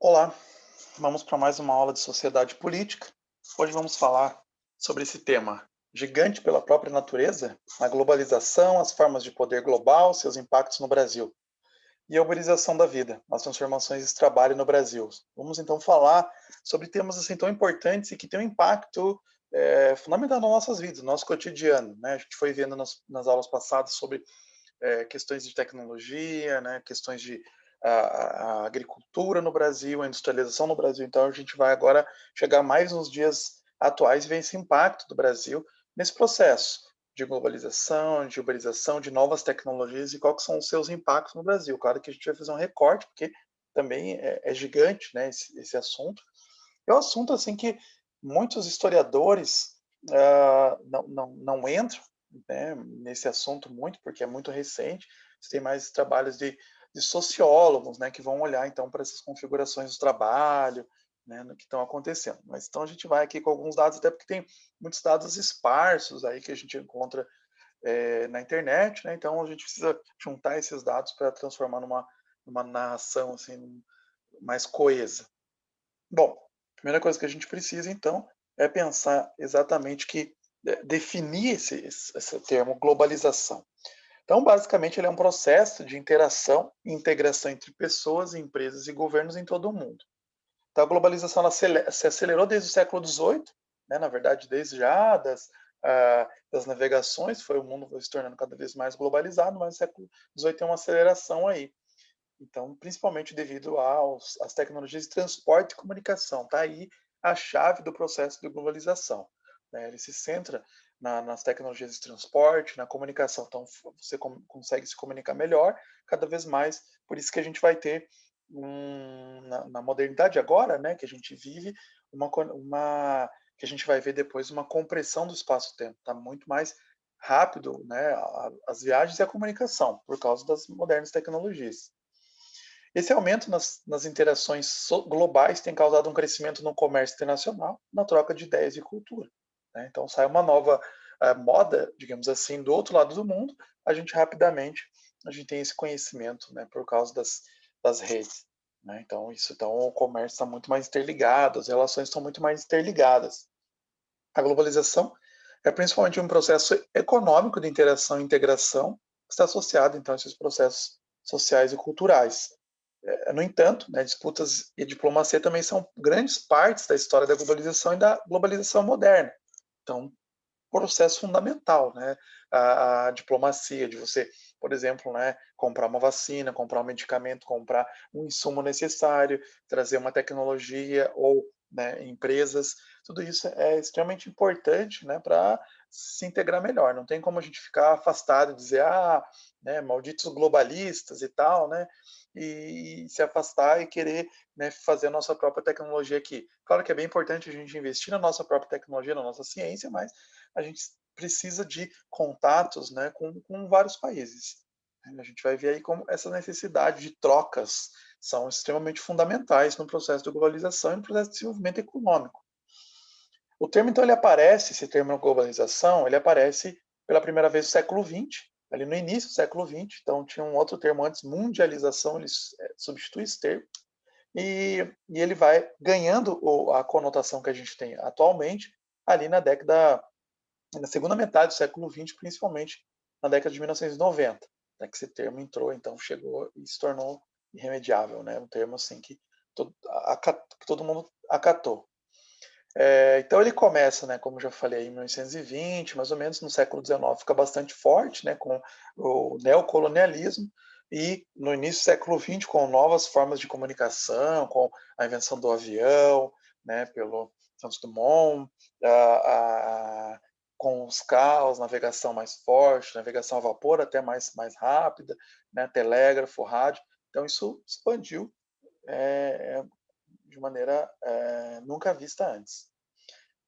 Olá, vamos para mais uma aula de sociedade política. Hoje vamos falar sobre esse tema, gigante pela própria natureza, a globalização, as formas de poder global, seus impactos no Brasil e a uberização da vida, as transformações de trabalho no Brasil. Vamos então falar sobre temas assim tão importantes e que têm um impacto fundamental nas nossas vidas, no nosso cotidiano, né? A gente foi vendo nas aulas passadas sobre questões de tecnologia, né, questões de a agricultura no Brasil, a industrialização no Brasil. Então, a gente vai agora chegar mais nos dias atuais e ver esse impacto do Brasil nesse processo de globalização, de uberização, de novas tecnologias e quais são os seus impactos no Brasil. Claro que a gente vai fazer um recorte, porque também é gigante, né, esse assunto. É um assunto assim que muitos historiadores não entram, né, nesse assunto muito, porque é muito recente. Você tem mais trabalhos de sociólogos, né, que vão olhar então para essas configurações do trabalho, né, no que estão acontecendo. Mas então a gente vai aqui com alguns dados, até porque tem muitos dados esparsos aí que a gente encontra na internet, né? Então a gente precisa juntar esses dados para transformar numa narração assim mais coesa. Bom, a primeira coisa que a gente precisa, então, é pensar exatamente definir esse termo globalização. Então, basicamente, ele é um processo de interação e integração entre pessoas, empresas e governos em todo o mundo. Então, a globalização se acelerou desde o século XVIII, né, na verdade, desde já das navegações, o mundo foi se tornando cada vez mais globalizado, mas o século XVIII tem uma aceleração aí. Então, principalmente devido às tecnologias de transporte e comunicação. Está aí a chave do processo de globalização, né? Ele se centra nas tecnologias de transporte, na comunicação. Então, você consegue se comunicar melhor, cada vez mais. Por isso que a gente vai ter, na modernidade agora, né, que a gente vive, que a gente vai ver depois uma compressão do espaço-tempo. Está muito mais rápido, né, as viagens e a comunicação, por causa das modernas tecnologias. Esse aumento nas interações globais tem causado um crescimento no comércio internacional, na troca de ideias e cultura, né? Então sai uma nova moda, digamos assim, do outro lado do mundo, a gente tem esse conhecimento, né, por causa das redes, né? Então o comércio está muito mais interligado, as relações estão muito mais interligadas. A globalização é principalmente um processo econômico de interação e integração que está associado então a esses processos sociais e culturais. No entanto, né, disputas e diplomacia também são grandes partes da história da globalização e da globalização moderna. Então, processo fundamental, né? A diplomacia de você, por exemplo, né, comprar uma vacina, comprar um medicamento, comprar um insumo necessário, trazer uma tecnologia ou, né, empresas, tudo isso é extremamente importante, né, para se integrar melhor. Não tem como a gente ficar afastado e dizer, né, malditos globalistas e tal, né, e se afastar e querer, né, fazer a nossa própria tecnologia aqui. Claro que é bem importante a gente investir na nossa própria tecnologia, na nossa ciência, mas a gente precisa de contatos, né, com vários países. A gente vai ver aí como essa necessidade de trocas são extremamente fundamentais no processo de globalização e no processo de desenvolvimento econômico. O termo, então, esse termo globalização, ele aparece pela primeira vez no século XX, ali no início do século XX, então tinha um outro termo antes, mundialização, ele substitui esse termo, e ele vai ganhando a conotação que a gente tem atualmente, ali na segunda metade do século XX, principalmente na década de 1990, né, que esse termo entrou, então chegou e se tornou irremediável, né, um termo assim que todo mundo acatou. Então ele começa, né, como já falei, em 1920, mais ou menos no século XIX, fica bastante forte, né, com o neocolonialismo, e no início do século XX, com novas formas de comunicação, com a invenção do avião, né, pelo Santos Dumont, com os carros, navegação mais forte, navegação a vapor até mais rápida, né, telégrafo, rádio. Então isso expandiu de maneira nunca vista antes.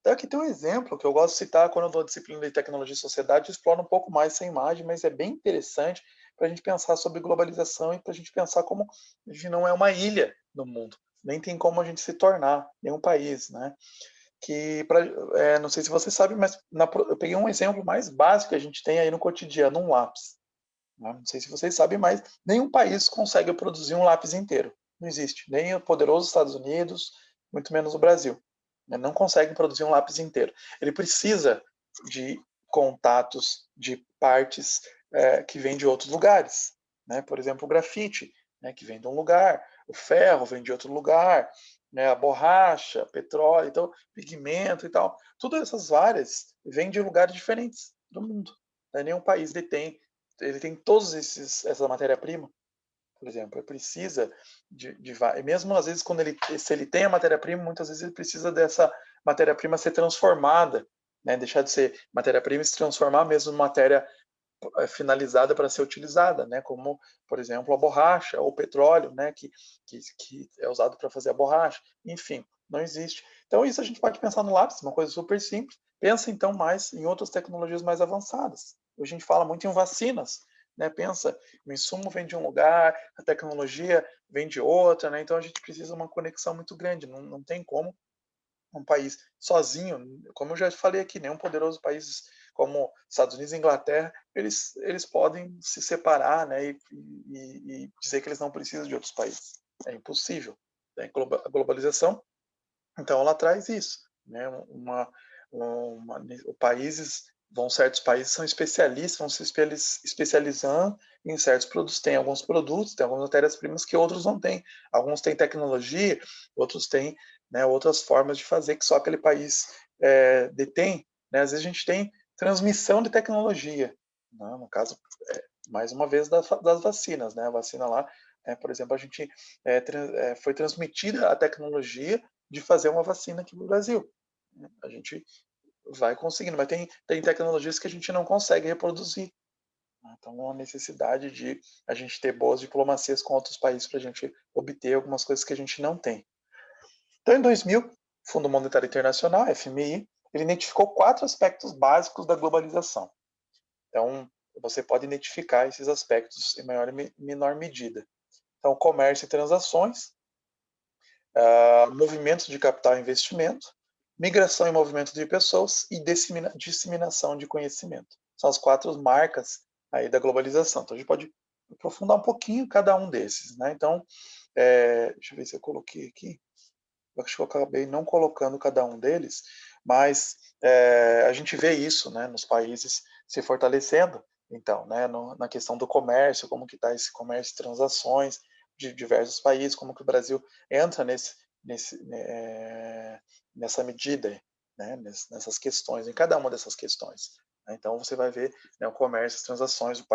Então aqui tem um exemplo que eu gosto de citar quando eu dou disciplina de tecnologia e sociedade, explora um pouco mais essa imagem, mas é bem interessante para a gente pensar sobre globalização e para a gente pensar como a gente não é uma ilha no mundo, nem tem como a gente se tornar nenhum país, né? Não sei se você sabe, mas eu peguei um exemplo mais básico que a gente tem aí no cotidiano, um lápis, né? Não sei se vocês sabem, mas nenhum país consegue produzir um lápis inteiro. Não existe. Nem o poderoso Estados Unidos, muito menos o Brasil. Não consegue produzir um lápis inteiro. Ele precisa de contatos de partes que vêm de outros lugares. Né? Por exemplo, o grafite, né, que vem de um lugar, o ferro vem de outro lugar, né, a borracha, petróleo, então, pigmento e tal. Todas essas várias vêm de lugares diferentes do mundo. Né? Nenhum país ele tem todos essa matéria-prima, por exemplo, ele precisa e mesmo às vezes se ele tem a matéria-prima, muitas vezes ele precisa dessa matéria-prima ser transformada, né? Deixar de ser matéria-prima e se transformar mesmo em matéria finalizada para ser utilizada, né? Como, por exemplo, a borracha ou o petróleo, né? Que é usado para fazer a borracha. Enfim, não existe. Então isso a gente pode pensar no lápis, uma coisa super simples. Pensa então mais em outras tecnologias mais avançadas. Hoje a gente fala muito em vacinas, né? Pensa, o insumo vem de um lugar, a tecnologia vem de outra, né? Então a gente precisa de uma conexão muito grande. Não tem como um país sozinho, como eu já falei aqui, nenhum poderoso país como Estados Unidos e Inglaterra, eles podem se separar, né, e dizer que eles não precisam de outros países. É impossível. A globalização, então, ela traz isso, né, certos países são especialistas, vão se especializando em certos produtos. Tem alguns produtos, tem algumas matérias-primas que outros não têm. Alguns têm tecnologia, outros têm, né, outras formas de fazer que só aquele país detém. Né? Às vezes a gente tem transmissão de tecnologia, né? No caso, mais uma vez, das vacinas. Né? A vacina lá, por exemplo, a gente foi transmitida a tecnologia de fazer uma vacina aqui no Brasil. A gente vai conseguindo, mas tem tecnologias que a gente não consegue reproduzir. Então, há uma necessidade de a gente ter boas diplomacias com outros países para a gente obter algumas coisas que a gente não tem. Então, em 2000, o Fundo Monetário Internacional, FMI, ele identificou 4 aspectos básicos da globalização. Então, você pode identificar esses aspectos em maior e menor medida. Então, comércio e transações, movimentos de capital e investimento, migração e movimento de pessoas e disseminação de conhecimento. São as 4 marcas aí da globalização. Então, a gente pode aprofundar um pouquinho cada um desses. Né? Então, deixa eu ver se eu coloquei aqui. Eu acho que eu acabei não colocando cada um deles, mas a gente vê isso, né, nos países se fortalecendo. Então, né, na questão do comércio, como que está esse comércio e transações de diversos países, como que o Brasil entra nessa medida, né, nessas questões, em cada uma dessas questões. Então você vai ver, né, o comércio, as transações, o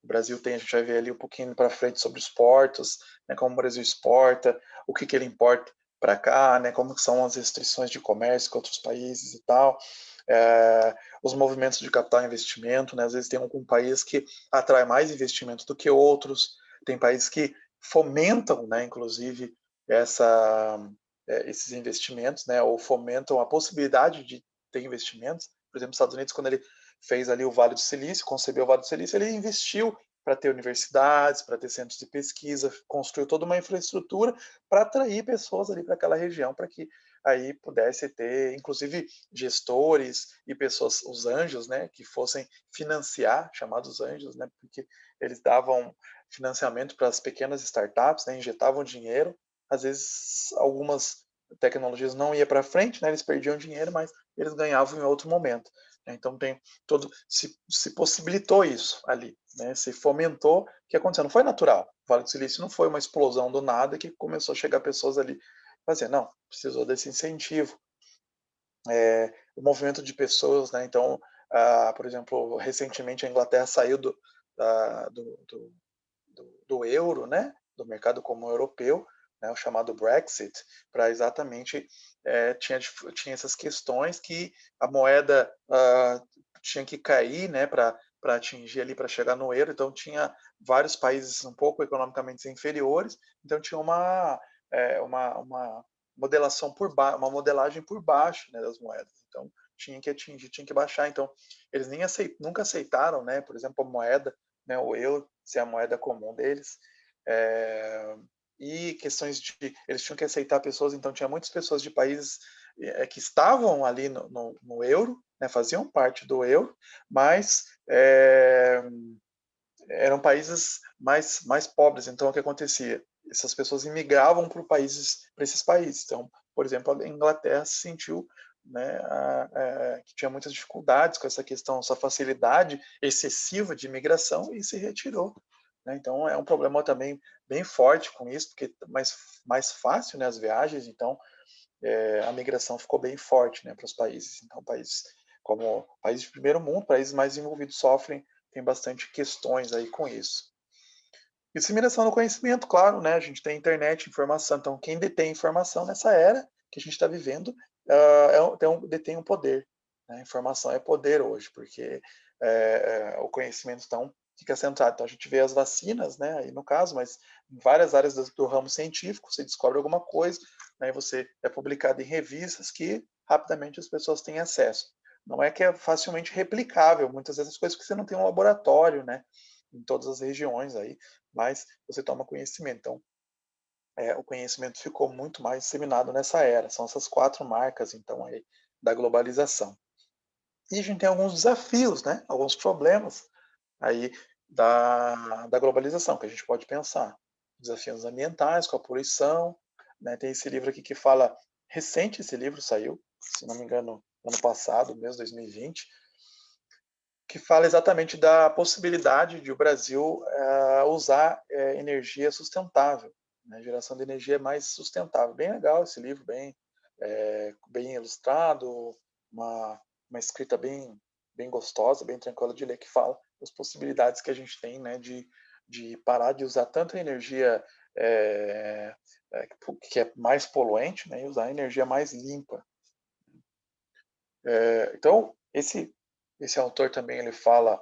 Brasil tem, a gente vai ver ali um pouquinho para frente sobre os portos, né, como o Brasil exporta, o que ele importa para cá, né, como que são as restrições de comércio com outros países e tal, os movimentos de capital e investimento, né, às vezes tem algum país que atrai mais investimento do que outros, tem países que fomentam, né, inclusive, esses investimentos, né, ou fomentam a possibilidade de ter investimentos. Por exemplo, os Estados Unidos, quando ele fez ali o Vale do Silício, concebeu o Vale do Silício, ele investiu para ter universidades, para ter centros de pesquisa, construiu toda uma infraestrutura para atrair pessoas ali para aquela região, para que aí pudesse ter, inclusive, gestores e pessoas, os anjos, né, que fossem financiar, chamados anjos, né, porque eles davam financiamento para as pequenas startups, né, injetavam dinheiro. Às vezes, algumas tecnologias não iam para frente, né, eles perdiam dinheiro, mas eles ganhavam em outro momento. Então se possibilitou isso ali, né? Se fomentou, o que aconteceu? Não foi natural. O Vale do Silício não foi uma explosão do nada que começou a chegar pessoas ali fazer, não, precisou desse incentivo. O movimento de pessoas, né? Então, por exemplo, recentemente a Inglaterra saiu do euro, né? Do mercado comum europeu, né? O chamado Brexit, para exatamente tinha essas questões que a moeda tinha que cair, né? Para atingir ali, para chegar no euro. Então tinha vários países um pouco economicamente inferiores. Então tinha uma modelação uma modelagem por baixo, né, das moedas. Então tinha que atingir, tinha que baixar. Então eles nunca aceitaram, né? Por exemplo, a moeda, né? O euro ser a moeda comum deles. E questões eles tinham que aceitar pessoas. Então tinha muitas pessoas de países que estavam ali no euro, né, faziam parte do euro, mas eram países mais pobres. Então, o que acontecia? essas pessoas imigravam para esses países. Então, por exemplo, a Inglaterra se sentiu, né, que tinha muitas dificuldades com essa questão, essa facilidade excessiva de imigração e se retirou. Né? Então, é um problema também bem forte com isso, porque é mais fácil, né, as viagens, então a migração ficou bem forte, né, para os países. Então, países como países de primeiro mundo, países mais desenvolvidos sofrem, tem bastante questões aí com isso. Disseminação do conhecimento, claro, né? A gente tem internet, informação. Então, quem detém informação nessa era que a gente está vivendo detém um poder. Né? Informação é poder hoje, porque o conhecimento então fica centrado. Então, a gente vê as vacinas, né? Aí no caso, mas em várias áreas do ramo científico, você descobre alguma coisa, né? Você é publicado em revistas que rapidamente as pessoas têm acesso. Não é que é facilmente replicável, muitas vezes as coisas, porque você não tem um laboratório, né? Em todas as regiões aí, mas você toma conhecimento. Então, o conhecimento ficou muito mais disseminado nessa era. São essas 4 marcas, então, aí, da globalização. E a gente tem alguns desafios, né? Alguns problemas aí da globalização que a gente pode pensar. Desafios ambientais, com a poluição, né? Tem esse livro aqui que fala, recente esse livro saiu, se não me engano, ano passado, mês 2020, que fala exatamente da possibilidade de o Brasil usar energia sustentável, né? Geração de energia mais sustentável. Bem legal esse livro, bem ilustrado, uma escrita bem gostosa, bem tranquila de ler, que fala das possibilidades que a gente tem, né, de parar de usar tanta energia que é mais poluente, né, e usar energia mais limpa. Então, esse autor também ele fala,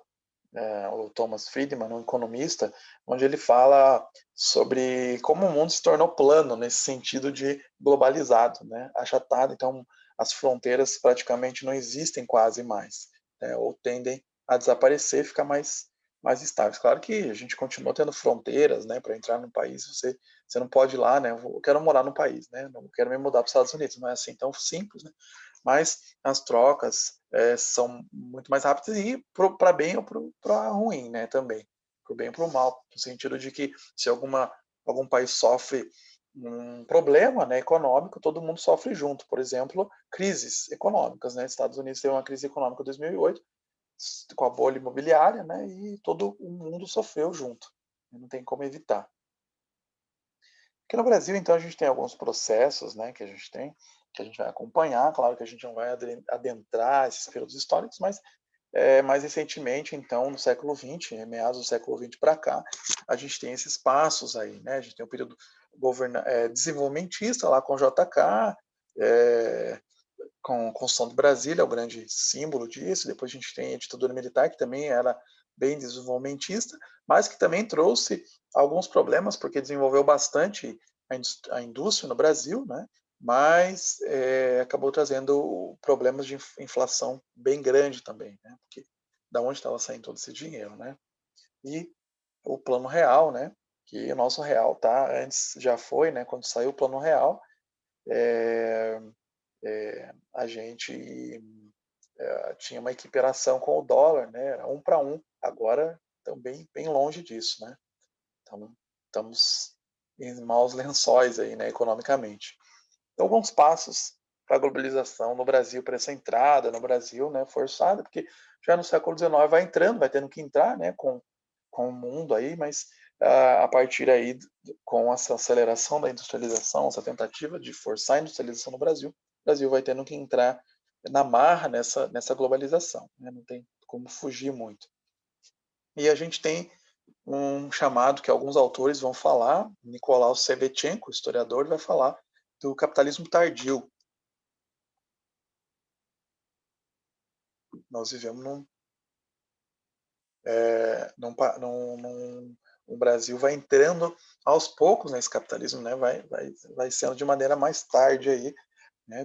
o Thomas Friedman, um economista, onde ele fala sobre como o mundo se tornou plano nesse sentido de globalizado, né, achatado. Então, as fronteiras praticamente não existem quase mais, né, ou tendem a desaparecer, ficar mais estáveis. Claro que a gente continua tendo fronteiras, né, para entrar no país, você não pode ir lá, né, eu quero morar no país, né, não quero me mudar para os Estados Unidos, não é assim tão simples, né, mas as trocas são muito mais rápidas e para bem ou para ruim, né, também, para o bem ou para o mal, no sentido de que se algum país sofre um problema, né, econômico, todo mundo sofre junto. Por exemplo, crises econômicas, né? Estados Unidos teve uma crise econômica em 2008 com a bolha imobiliária, né, e todo o mundo sofreu junto. Não tem como evitar. Aqui no Brasil, então, a gente tem alguns processos, né, que a gente vai acompanhar. Claro que a gente não vai adentrar esses períodos históricos, mas mais recentemente, então, no século XX, meados do século XX para cá, a gente tem esses passos aí, né? A gente tem o período desenvolvimentista lá com o JK, com a Constituição de Brasília, é o grande símbolo disso. Depois a gente tem a ditadura militar, que também era bem desenvolvimentista, mas que também trouxe alguns problemas, porque desenvolveu bastante a indústria no Brasil, né? Mas acabou trazendo problemas de inflação bem grande também, né? Porque da onde estava saindo todo esse dinheiro, né? E o Plano Real, né? Que o nosso real tá antes já foi, né? Quando saiu o Plano Real, a gente tinha uma equiparação com o dólar, né? Era 1 para 1. Agora também bem longe disso, né? Então estamos em maus lençóis aí, né? Economicamente. Então, alguns passos para a globalização no Brasil, para essa entrada no Brasil, né, forçada, porque já no século XIX vai entrando, vai tendo que entrar, né, com o mundo aí, mas a partir aí, com essa aceleração da industrialização, essa tentativa de forçar a industrialização no Brasil, o Brasil vai tendo que entrar na marra nessa globalização, né, não tem como fugir muito. E a gente tem um chamado que alguns autores vão falar, Nicolau Shevchenko, historiador, vai falar do capitalismo tardio. Nós vivemos o Brasil vai entrando aos poucos nesse capitalismo, né? Vai sendo de maneira mais tarde aí, né?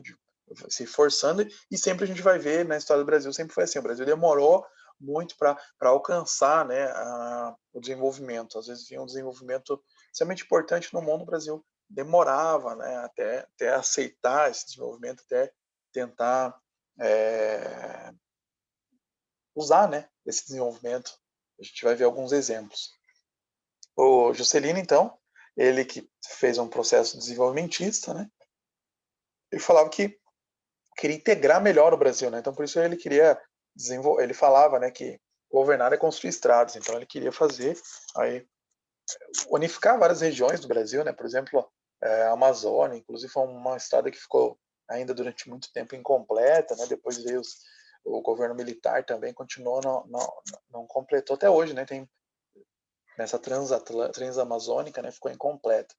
Se forçando, e sempre a gente vai ver na história do Brasil, sempre foi assim, o Brasil demorou muito para alcançar, né, o desenvolvimento. Às vezes vinha um desenvolvimento extremamente importante no mundo, o Brasil demorava, né, até aceitar esse desenvolvimento, até tentar usar, né, esse desenvolvimento. A gente vai ver alguns exemplos. O Juscelino, então, ele que fez um processo desenvolvimentista, né? Ele falava que queria integrar melhor o Brasil, né? Então por isso ele queria desenvolver, ele falava, né, que governar é construir estradas, então ele queria fazer aí unificar várias regiões do Brasil, né? Por exemplo, a Amazônia, inclusive foi uma estrada que ficou ainda durante muito tempo incompleta, né? Depois veio o governo militar também, continuou, não completou até hoje, né? Tem nessa transamazônica, né? Ficou incompleta.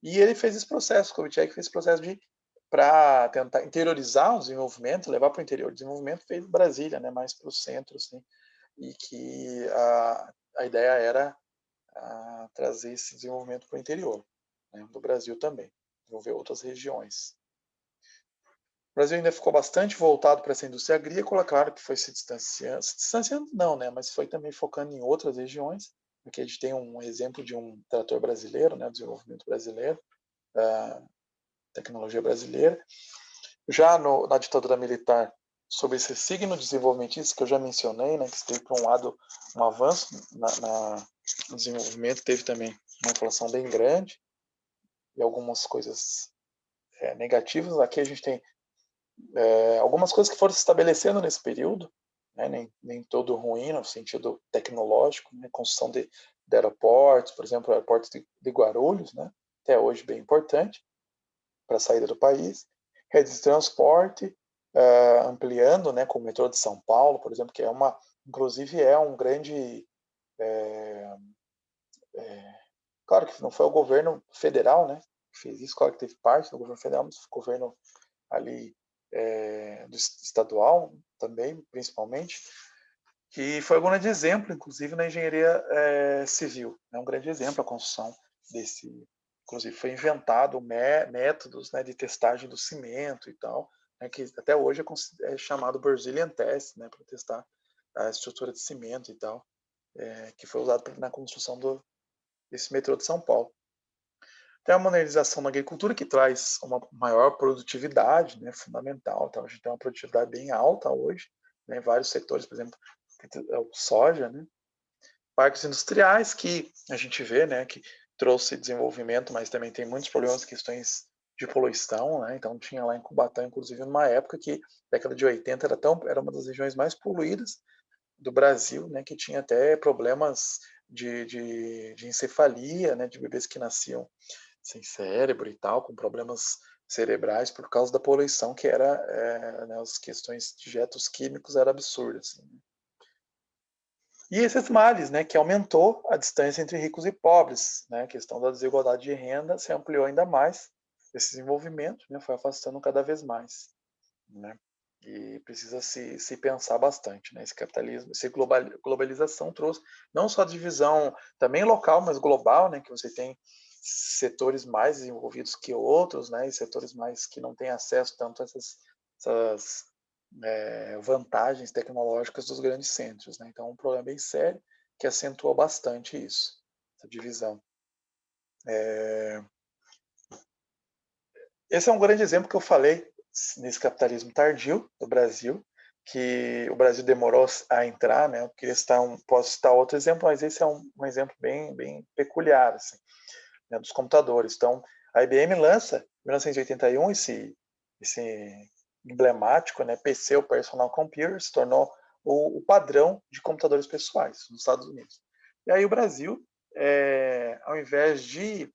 E ele fez esse processo, o Kubitschek fez esse processo para tentar interiorizar o desenvolvimento, levar para o interior. O desenvolvimento fez Brasília, né? Mais para o centro, assim, e que a ideia era trazer esse desenvolvimento para o interior, né, do Brasil também, desenvolver outras regiões. O Brasil ainda ficou bastante voltado para essa indústria agrícola, claro que foi se distanciando não, né, mas foi também focando em outras regiões. Aqui a gente tem um exemplo de um trator brasileiro, né, desenvolvimento brasileiro, da tecnologia brasileira. Já na ditadura militar, sobre esse signo desenvolvimentista que eu já mencionei, né, que teve, por um lado, um avanço no desenvolvimento, teve também uma inflação bem grande e algumas coisas negativas. Aqui a gente tem algumas coisas que foram se estabelecendo nesse período, né, nem todo ruim no sentido tecnológico, né, construção de aeroportos, por exemplo, o aeroporto de Guarulhos, né, até hoje bem importante para a saída do país, redes de transporte, ampliando, né, com o metrô de São Paulo, por exemplo, que inclusive é um grande, claro que não foi o governo federal, né, que fez isso, claro que teve parte do governo federal, mas o governo ali do estadual também, principalmente, que foi um grande exemplo, inclusive na engenharia civil, é um grande exemplo a construção desse. Inclusive foi inventado métodos, né, de testagem do cimento e tal, né, que até hoje é chamado Brazilian Test, né, para testar a estrutura de cimento e tal, que foi usado na construção desse metrô de São Paulo. Tem a modernização na agricultura, que traz uma maior produtividade, né, fundamental. Então a gente tem uma produtividade bem alta hoje, né, em vários setores, por exemplo, o soja, né, parques industriais que a gente vê, né, que trouxe desenvolvimento, mas também tem muitos problemas, questões de poluição, né? Então tinha lá em Cubatão, inclusive, numa época que década de 80 era uma das regiões mais poluídas do Brasil, né, que tinha até problemas de encefalia, né, de bebês que nasciam sem cérebro e tal, com problemas cerebrais por causa da poluição, que era, né, as questões de jetos químicos era absurda, assim. E esses males, né, que aumentou a distância entre ricos e pobres, né, a questão da desigualdade de renda se ampliou ainda mais, esse desenvolvimento, né, foi afastando cada vez mais, né, e precisa se pensar bastante, né, esse capitalismo, essa globalização trouxe não só a divisão também local, mas global, né, que você tem setores mais desenvolvidos que outros, né, e setores mais que não têm acesso tanto a essas vantagens tecnológicas dos grandes centros, né? Então, é um problema bem sério que acentua bastante isso, essa divisão. Esse é um grande exemplo que eu falei nesse capitalismo tardio do Brasil, que o Brasil demorou a entrar, né? Eu queria posso citar outro exemplo, mas esse é um exemplo bem peculiar, assim, né, dos computadores. Então, a IBM lança, em 1981, esse emblemático, né, PC, o Personal Computer, se tornou o padrão de computadores pessoais nos Estados Unidos. E aí o Brasil, ao invés de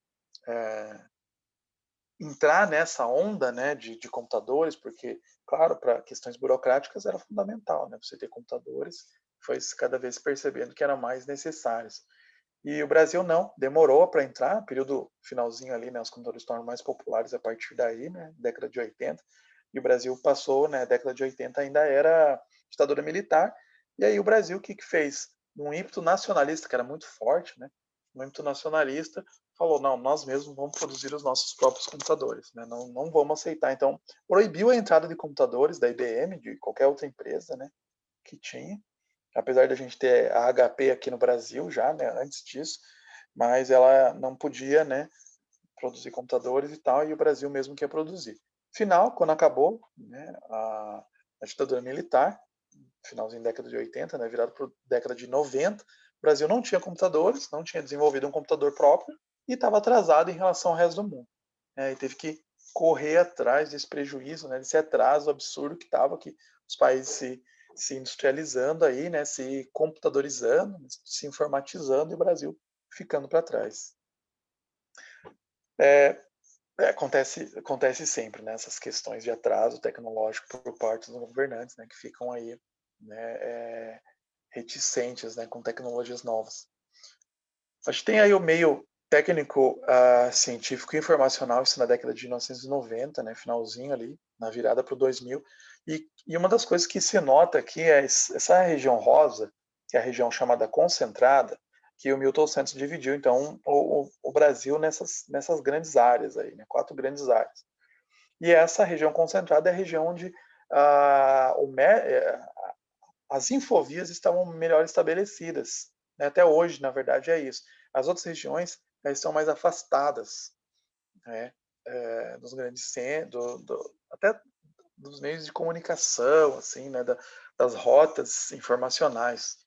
entrar nessa onda, né, de computadores, porque, claro, para questões burocráticas era fundamental, né, você ter computadores, foi cada vez percebendo que eram mais necessários. E o Brasil não, demorou para entrar, período finalzinho ali, né, os computadores tornam mais populares a partir daí, né, década de 80, e o Brasil passou, né, década de 80 ainda era ditadura militar, e aí o Brasil o que fez? Um ímpeto nacionalista, que era muito forte, né, um ímpeto nacionalista, falou, não, nós mesmos vamos produzir os nossos próprios computadores, né, não vamos aceitar, então proibiu a entrada de computadores da IBM, de qualquer outra empresa, né, que tinha, apesar de a gente ter a HP aqui no Brasil já, né, antes disso, mas ela não podia, né, produzir computadores e tal, e o Brasil mesmo que ia produzir. Final, quando acabou, né, a ditadura militar, finalzinho da década de 80, né, virado para a década de 90, o Brasil não tinha computadores, não tinha desenvolvido um computador próprio, e estava atrasado em relação ao resto do mundo, né, e teve que correr atrás desse prejuízo, né, desse atraso absurdo que estava, que os países se industrializando aí, né, se computadorizando, se informatizando e o Brasil ficando para trás. É, acontece sempre, né, essas questões de atraso tecnológico por parte dos governantes, né, que ficam aí, né, reticentes, né, com tecnologias novas. A gente tem aí o meio técnico, científico e informacional, isso na década de 1990, né, finalzinho ali, na virada para o 2000, e uma das coisas que se nota aqui é essa região rosa, que é a região chamada concentrada, que o Milton Santos dividiu, então, o Brasil nessas grandes áreas aí, né, 4 grandes áreas. E essa região concentrada é a região onde as infovias estavam melhor estabelecidas, né? Até hoje, na verdade, é isso. As outras regiões estão mais afastadas, né? Dos grandes centros, até dos meios de comunicação, assim, né? Das rotas informacionais,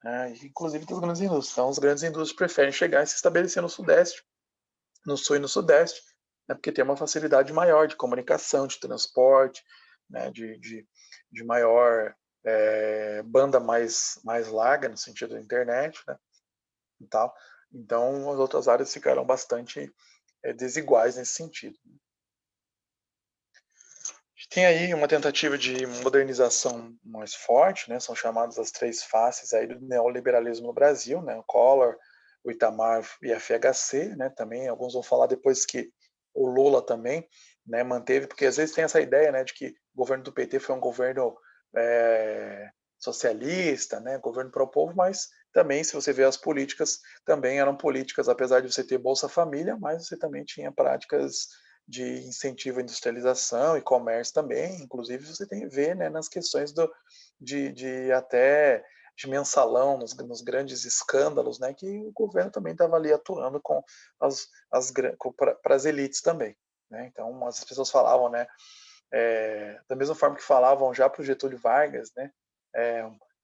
né? Inclusive das grandes indústrias. Então, as grandes indústrias preferem chegar e se estabelecer no Sudeste, no Sul e no Sudeste, né? Porque tem uma facilidade maior de comunicação, de transporte, né? De maior banda mais larga, no sentido da internet, né? E tal. Então, as outras áreas ficaram bastante desiguais nesse sentido. Tem aí uma tentativa de modernização mais forte, né? São chamadas as 3 faces aí do neoliberalismo no Brasil, né? O Collor, o Itamar e a FHC, né? Também alguns vão falar depois que o Lula também, né? Manteve, porque às vezes tem essa ideia, né? De que o governo do PT foi um governo socialista, né? Governo para o povo, mas também, se você vê as políticas, também eram políticas, apesar de você ter Bolsa Família, mas você também tinha práticas de incentivo à industrialização e comércio também, inclusive você tem que ver, né, nas questões de até de mensalão, nos grandes escândalos, né, que o governo também estava ali atuando com para as elites também, né. Então as pessoas falavam, né, da mesma forma que falavam já para o Getúlio Vargas, né,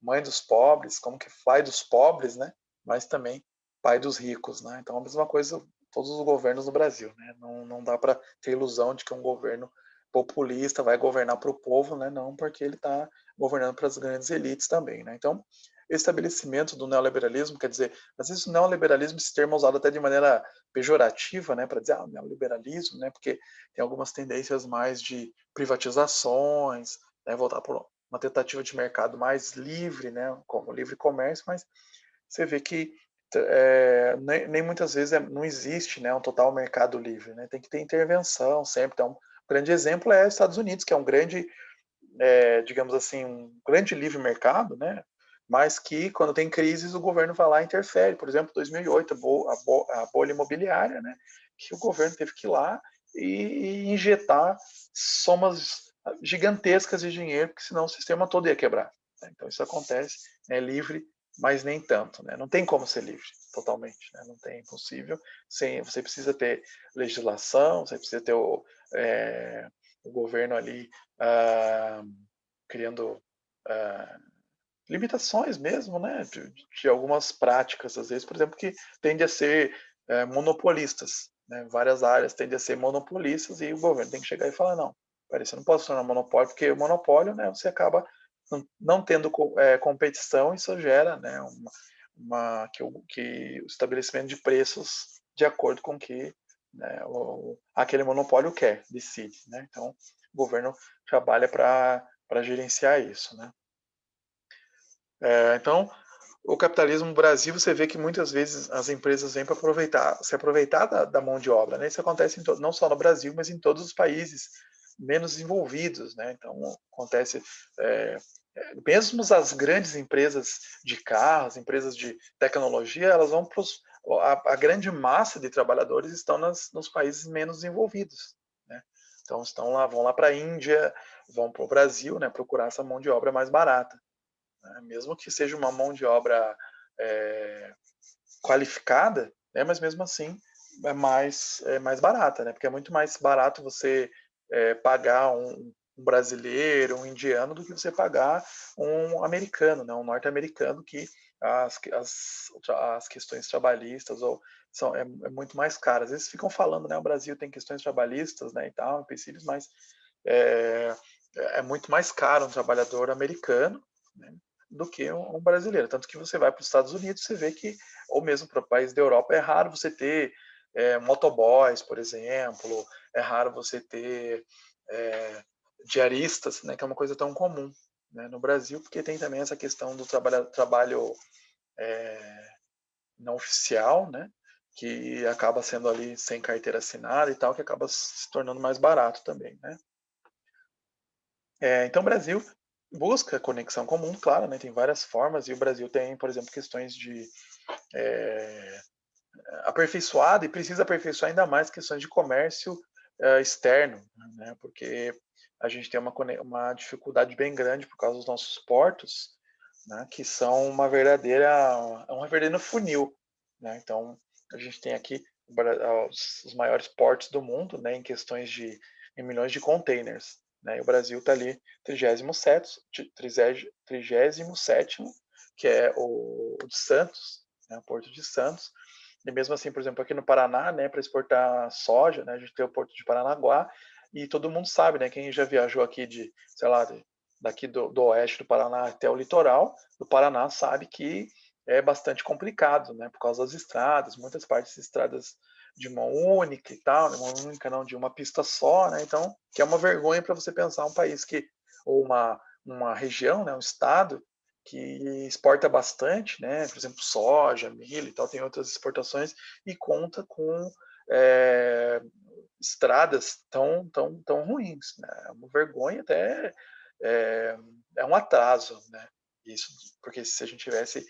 mãe dos pobres, como que pai dos pobres, né, mas também pai dos ricos, né. Então a mesma coisa todos os governos no Brasil, né? Não dá para ter ilusão de que um governo populista vai governar para o povo, né? Não, porque ele está governando para as grandes elites também, né? Então, o estabelecimento do neoliberalismo, quer dizer, às vezes o neoliberalismo, esse termo é usado até de maneira pejorativa, né? Para dizer, neoliberalismo, né? Porque tem algumas tendências mais de privatizações, né? Voltar para uma tentativa de mercado mais livre, né? Como livre comércio, mas você vê que nem muitas vezes não existe, né, um total mercado livre, né? Tem que ter intervenção sempre. Então, um grande exemplo é os Estados Unidos, que é um grande, digamos assim, um grande livre mercado, né? Mas que quando tem crises o governo vai lá e interfere. Por exemplo, 2008, a bolha imobiliária, né? Que o governo teve que ir lá e injetar somas gigantescas de dinheiro, porque senão o sistema todo ia quebrar, né? Então isso acontece, é livre, mas nem tanto, né? Não tem como ser livre totalmente, né? Não tem, impossível. Você precisa ter legislação, você precisa ter o governo ali criando limitações mesmo, né? De algumas práticas, às vezes, por exemplo, que tende a ser monopolistas, né? Várias áreas tendem a ser monopolistas e o governo tem que chegar e falar, não, peraí, você não pode se tornar monopólio, porque o monopólio, né, você acaba não tendo competição, isso gera, né, que o estabelecimento de preços de acordo com que, né, aquele monopólio quer, decide, né? Então, o governo trabalha para gerenciar isso, né? Então, o capitalismo no Brasil, você vê que muitas vezes as empresas vêm para se aproveitar da mão de obra, né? Isso acontece não só no Brasil, mas em todos os países menos desenvolvidos, né? Então, acontece mesmo as grandes empresas de carros, empresas de tecnologia, elas vão para a grande massa de trabalhadores estão nos países menos desenvolvidos, né? Então vão lá para a Índia, vão para o Brasil, né? Procurar essa mão de obra mais barata, né? Mesmo que seja uma mão de obra qualificada, né? Mas mesmo assim mais barata, né? Porque é muito mais barato você pagar um brasileiro, um indiano, do que você pagar um americano, né? Um norte-americano que as questões trabalhistas ou é muito mais cara. Às vezes ficam falando, né, o Brasil tem questões trabalhistas, né, e tal, empecilhos, mas é, é muito mais caro um trabalhador americano, né, do que um brasileiro. Tanto que você vai para os Estados Unidos, você vê que, ou mesmo para o país da Europa, é raro você ter motoboys, por exemplo, é raro você ter diaristas, né, que é uma coisa tão comum, né, no Brasil, porque tem também essa questão do trabalho não oficial, né, que acaba sendo ali sem carteira assinada e tal, que acaba se tornando mais barato também, né. Então o Brasil busca conexão comum, claro, né, tem várias formas, e o Brasil tem, por exemplo, questões de aperfeiçoado e precisa aperfeiçoar ainda mais questões de comércio externo, né, porque a gente tem uma dificuldade bem grande por causa dos nossos portos, né, que são um verdadeiro funil, né. Então a gente tem aqui os maiores portos do mundo, né, em milhões de containers, né, e o Brasil está ali 37º, que é o de Santos, né, o Porto de Santos. E mesmo assim, por exemplo, aqui no Paraná, né, para exportar soja, né, a gente tem o Porto de Paranaguá, e todo mundo sabe, né, quem já viajou aqui sei lá, daqui do oeste do Paraná até o litoral do Paraná sabe que é bastante complicado, né, por causa das estradas, muitas partes de estradas de mão única e tal, né, uma única não, de uma pista só, né, então, que é uma vergonha para você pensar um país ou uma região, né, um estado, que exporta bastante, né, por exemplo, soja, milho e tal, tem outras exportações, e conta com é, estradas tão ruins, né? É uma vergonha, até é um atraso, né? Isso, porque se a gente tivesse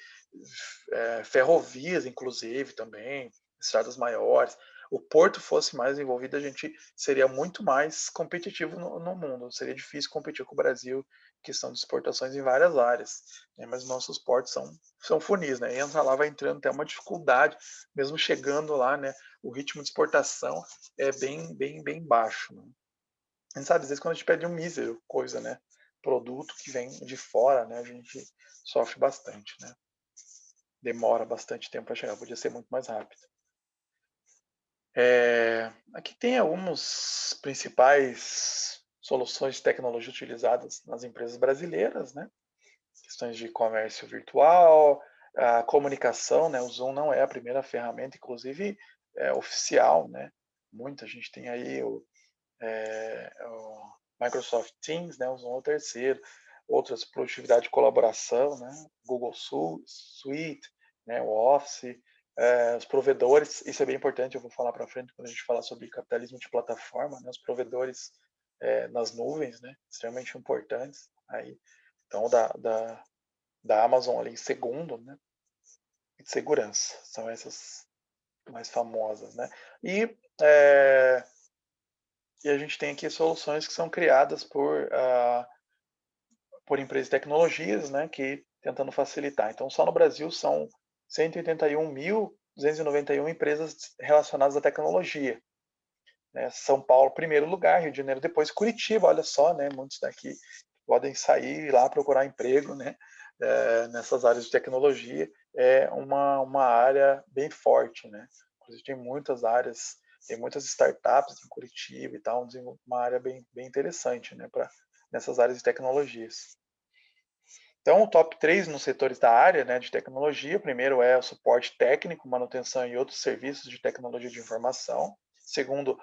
ferrovias, inclusive, também, estradas maiores, o porto fosse mais envolvido, a gente seria muito mais competitivo no mundo. Seria difícil competir com o Brasil em questão de exportações em várias áreas, né? Mas nossos portos são funis, né? Entra lá, vai entrando, até uma dificuldade, mesmo chegando lá, né? O ritmo de exportação é bem baixo, né? A gente sabe, às vezes quando a gente pede um mísero coisa, né? Produto que vem de fora, né? A gente sofre bastante, né? Demora bastante tempo para chegar, podia ser muito mais rápido. Aqui tem algumas principais soluções de tecnologia utilizadas nas empresas brasileiras, né? Questões de comércio virtual, a comunicação, né? O Zoom não é a primeira ferramenta, inclusive oficial, né? Muita gente tem aí o Microsoft Teams, né? O Zoom é o terceiro. Outras, produtividade de colaboração, né? Google Suite, né? O Office, os provedores, isso é bem importante, eu vou falar para frente quando a gente falar sobre capitalismo de plataforma, né? Os provedores nas nuvens, né? Extremamente importantes. Aí, então, da Amazon ali em segundo, né? E de segurança, são essas mais famosas, né? E a gente tem aqui soluções que são criadas por empresas de tecnologias, né, que tentando facilitar. Então, só no Brasil são 181.291 empresas relacionadas à tecnologia. Né? São Paulo, primeiro lugar, Rio de Janeiro, depois Curitiba, olha só, né, muitos daqui podem sair lá procurar emprego, né, nessas áreas de tecnologia. É uma área bem forte, né? Inclusive tem muitas áreas, tem muitas startups em Curitiba e tal, uma área bem interessante, né, nessas áreas de tecnologias. Então, o top 3 nos setores da área, né, de tecnologia, primeiro é o suporte técnico, manutenção e outros serviços de tecnologia de informação. Segundo,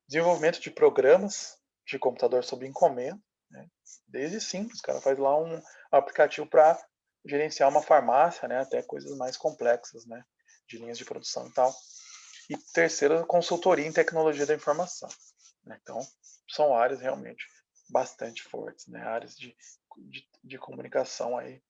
desenvolvimento de programas de computador sob encomenda, né, desde simples, o cara faz lá um aplicativo para gerenciar uma farmácia, né, até coisas mais complexas, né, de linhas de produção e tal. E terceiro, consultoria em tecnologia da informação, né? Então, são áreas realmente bastante fortes, né, áreas de comunicação aí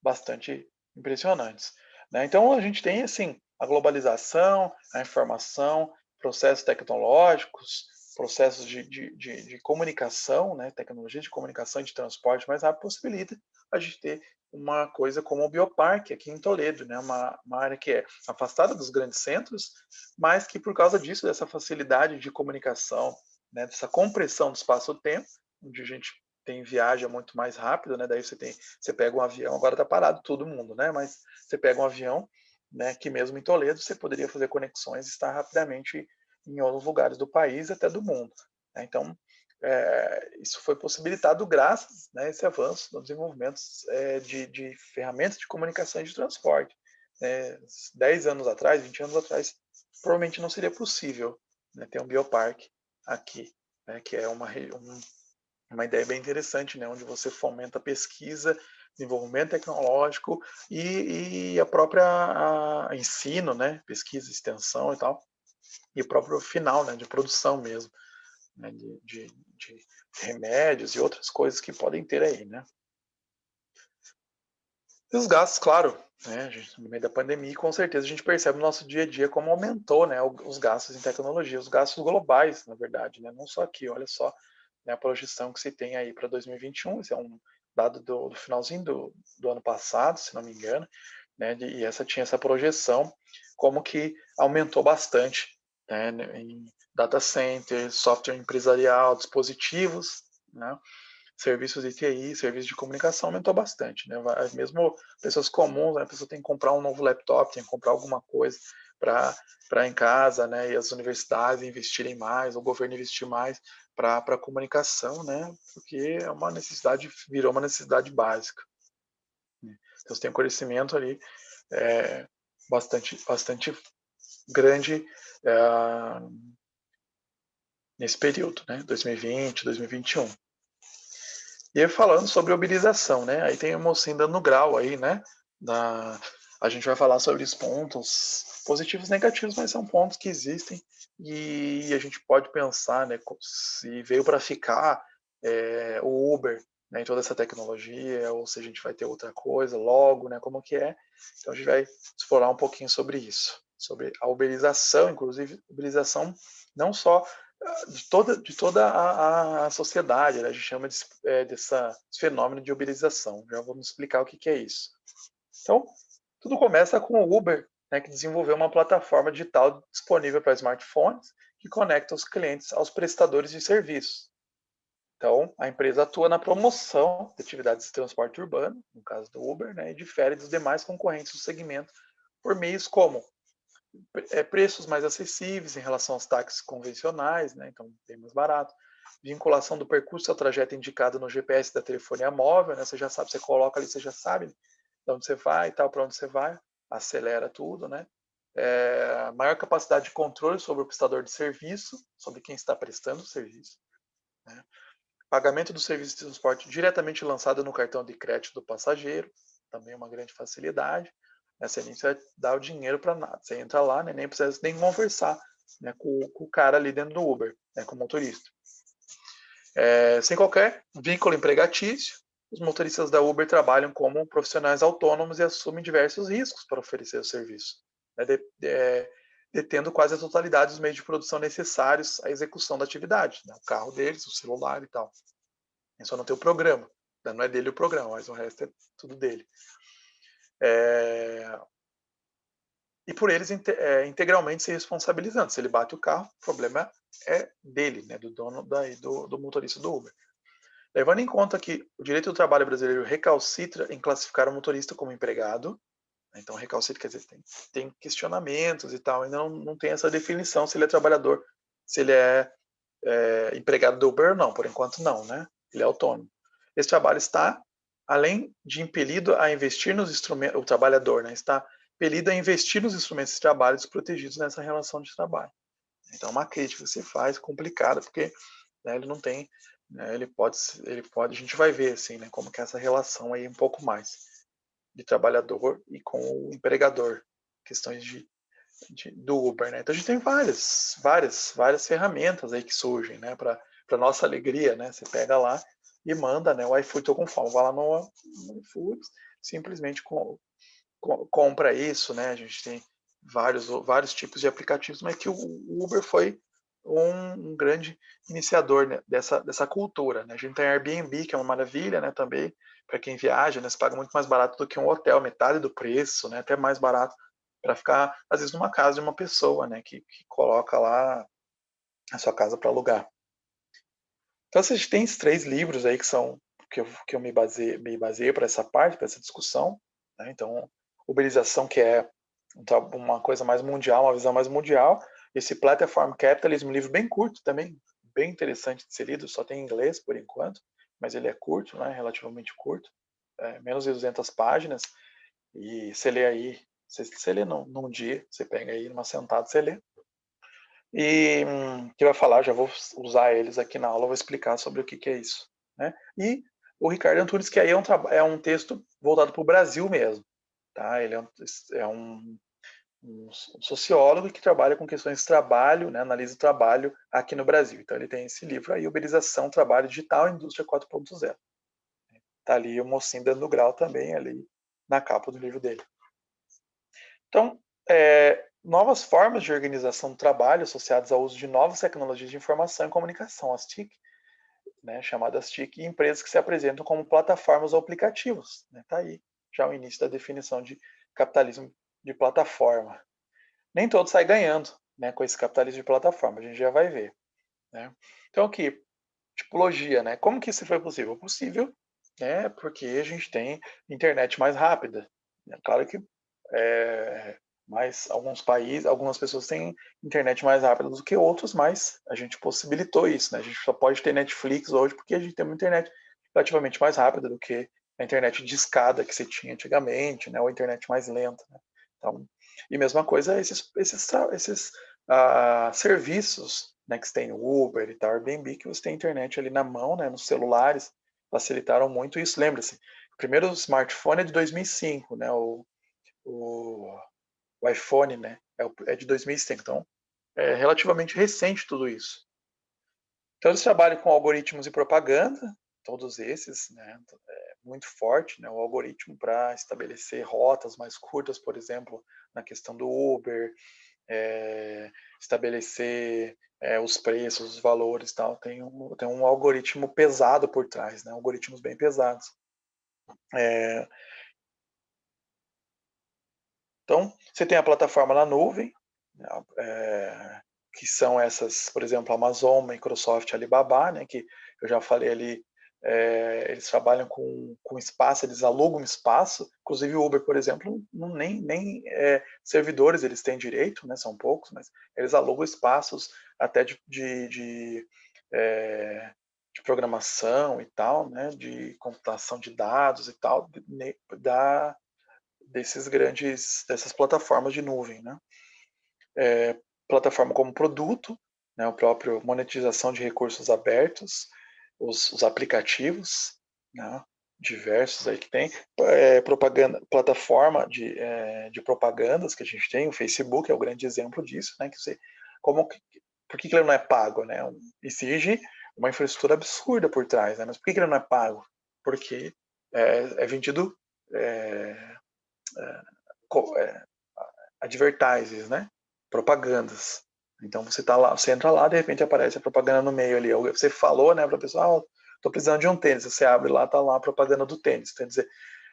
bastante impressionantes, né? Então a gente tem assim a globalização, a informação, processos tecnológicos, processos de comunicação, né? Tecnologia de comunicação e de transporte mais rápido possibilita a gente ter uma coisa como o Bioparque aqui em Toledo, né? Uma área que é afastada dos grandes centros, mas que por causa disso, dessa facilidade de comunicação, né? Dessa compressão do espaço-tempo, onde a gente tem viagem muito mais rápido, né? Daí você pega um avião, agora está parado todo mundo, né? Mas você pega um avião né, que mesmo em Toledo você poderia fazer conexões e estar rapidamente em outros lugares do país, até do mundo. Né? Então, isso foi possibilitado graças, né, a esse avanço no desenvolvimento de ferramentas de comunicação e de transporte. 10 anos atrás, 20 anos atrás, provavelmente não seria possível, né, ter um bioparque aqui, né, que é uma ideia bem interessante, né, onde você fomenta a pesquisa, desenvolvimento tecnológico e a própria ensino, né, pesquisa, extensão e tal, e o próprio final, né, de produção mesmo, né, de remédios e outras coisas que podem ter aí, né. E os gastos, claro, né, no meio da pandemia, com certeza a gente percebe no nosso dia a dia como aumentou, né, os gastos em tecnologia, os gastos globais, na verdade, né, não só aqui, olha só, né, a projeção que se tem aí para 2021, esse é um dado do finalzinho do ano passado, se não me engano, né, e essa tinha essa projeção, como que aumentou bastante, né, em data center, software empresarial, dispositivos, né, serviços de TI, serviços de comunicação aumentou bastante, né? Mesmo pessoas comuns, né? A pessoa tem que comprar um novo laptop, tem que comprar alguma coisa para em casa, né? E as universidades investirem mais, o governo investir mais para a comunicação, né? Porque é uma necessidade, virou uma necessidade básica. Né? Então você tem um crescimento ali bastante grande nesse período, né? 2020, 2021. E aí falando sobre uberização, né? Aí tem a mocinha dando grau aí, né? A gente vai falar sobre os pontos positivos e negativos, mas são pontos que existem e a gente pode pensar, né? Se veio para ficar o Uber, né? Em toda essa tecnologia, ou se a gente vai ter outra coisa logo, né? Como que é? Então a gente vai explorar um pouquinho sobre isso, sobre a uberização, inclusive uberização não só de toda a sociedade, né? A gente chama desse fenômeno de uberização. Já vamos explicar o que é isso. Então, tudo começa com o Uber, né, que desenvolveu uma plataforma digital disponível para smartphones que conecta os clientes aos prestadores de serviços. Então, a empresa atua na promoção de atividades de transporte urbano, no caso do Uber, né, e difere dos demais concorrentes do segmento por meios como preços mais acessíveis em relação aos táxis convencionais, né? Então bem mais barato. Vinculação do percurso ao trajeto indicado no GPS da telefonia móvel, né? Você já sabe, você coloca ali, você já sabe de onde você vai e tal, para onde você vai, acelera tudo, né? Maior capacidade de controle sobre o prestador de serviço, sobre quem está prestando o serviço. Né? Pagamento do serviço de transporte diretamente lançado no cartão de crédito do passageiro, também uma grande facilidade. Você nem precisa dar o dinheiro para nada. Você entra lá, né, nem precisa nem conversar, né, com o cara ali dentro do Uber, né, com o motorista. Sem qualquer vínculo empregatício, os motoristas da Uber trabalham como profissionais autônomos e assumem diversos riscos para oferecer o serviço, né, detendo quase a totalidade dos meios de produção necessários à execução da atividade, né, o carro deles, o celular e tal. É só não ter o programa, não é dele o programa, mas o resto é tudo dele. E por eles integralmente se responsabilizando. Se ele bate o carro, o problema é dele, né, do dono do motorista do Uber. Levando em conta que o direito do trabalho brasileiro recalcitra em classificar o motorista como empregado, né, então recalcitra quer dizer tem questionamentos e tal, ainda não tem essa definição se ele é trabalhador, se ele é empregado do Uber ou não, por enquanto não, né? Ele é autônomo. Esse trabalho está, além de impelido a investir nos instrumentos, o trabalhador, né, está impelido a investir nos instrumentos de trabalho desprotegidos nessa relação de trabalho. Então, uma crítica que se faz complicada, porque, né, ele não tem, né, ele pode, a gente vai ver assim, né, como que é essa relação aí um pouco mais de trabalhador e com o empregador, questões do Uber, né? Então a gente tem várias ferramentas aí que surgem, né? Para nossa alegria, né? Você pega lá e manda, né? O iFood, tô com fome, vai lá no iFood, simplesmente compra isso, né? A gente tem vários tipos de aplicativos, mas que o Uber foi um grande iniciador, né, dessa cultura, né? A gente tem Airbnb, que é uma maravilha, né? Também para quem viaja, né? Você paga muito mais barato do que um hotel, metade do preço, né? Até mais barato para ficar, às vezes, numa casa de uma pessoa, né, que coloca lá a sua casa para alugar. Então, a gente tem esses 3 livros aí que eu me baseei para essa parte, para essa discussão. Né? Então, Uberização, que é uma coisa mais mundial, uma visão mais mundial. Esse Platform Capitalism, um livro bem curto também, bem interessante de ser lido, só tem em inglês por enquanto, mas ele é curto, né, relativamente curto, menos de 200 páginas, e você lê aí, você lê num dia, você pega aí numa sentada, você lê. E que vai falar, já vou usar eles aqui na aula, vou explicar sobre o que é isso. Né? E o Ricardo Antunes, que aí é um texto voltado para o Brasil mesmo. Tá? Ele é um sociólogo que trabalha com questões de trabalho, né, analisa o trabalho aqui no Brasil. Então ele tem esse livro aí, Uberização, Trabalho Digital e Indústria 4.0. Tá ali o mocinho dando grau também ali na capa do livro dele. Então, novas formas de organização do trabalho associadas ao uso de novas tecnologias de informação e comunicação, as TIC, né, chamadas TIC, e empresas que se apresentam como plataformas ou aplicativos. Né, tá aí já o início da definição de capitalismo de plataforma. Nem todo sai ganhando, né, com esse capitalismo de plataforma, a gente já vai ver. Né? Então, aqui, tipologia, né? Como que isso foi possível? Possível, né, porque a gente tem internet mais rápida. É claro que mas alguns países, algumas pessoas têm internet mais rápida do que outros, mas a gente possibilitou isso, né? A gente só pode ter Netflix hoje porque a gente tem uma internet relativamente mais rápida do que a internet de escada que se tinha antigamente, né? Ou a internet mais lenta, né? Então, e mesma coisa esses serviços, né, que você tem o Uber e tal, Airbnb, que você tem internet ali na mão, né, nos celulares, facilitaram muito isso. Lembra-se, o primeiro smartphone é de 2005, né? O iPhone, né? É de 2005, então é relativamente recente tudo isso. Então eles trabalham com algoritmos e propaganda, todos esses, né? Muito forte, né? O algoritmo para estabelecer rotas mais curtas, por exemplo, na questão do Uber, estabelecer os preços, os valores, tal. Tem um algoritmo pesado por trás, né? Algoritmos bem pesados. Então, você tem a plataforma na nuvem, que são essas, por exemplo, Amazon, Microsoft, Alibaba, né, que eu já falei ali, eles trabalham com espaço, eles alugam espaço, inclusive o Uber, por exemplo, nem servidores eles têm direito, né, são poucos, mas eles alugam espaços até de programação e tal, né, de computação de dados e tal, dessas plataformas de nuvem, né? Plataforma como produto, né? O próprio monetização de recursos abertos, os aplicativos, né? Diversos aí que tem, propaganda, plataforma de propagandas que a gente tem, o Facebook é o grande exemplo disso, né? Que você, por que ele não é pago, né? Exige uma infraestrutura absurda por trás, né? Mas por que ele não é pago? Porque é vendido advertises, né? Propagandas. Então você tá lá, você entra lá, de repente aparece a propaganda no meio ali. Você falou, né, para a pessoa, tô precisando de um tênis. Você abre lá, tá lá a propaganda do tênis. Quer dizer,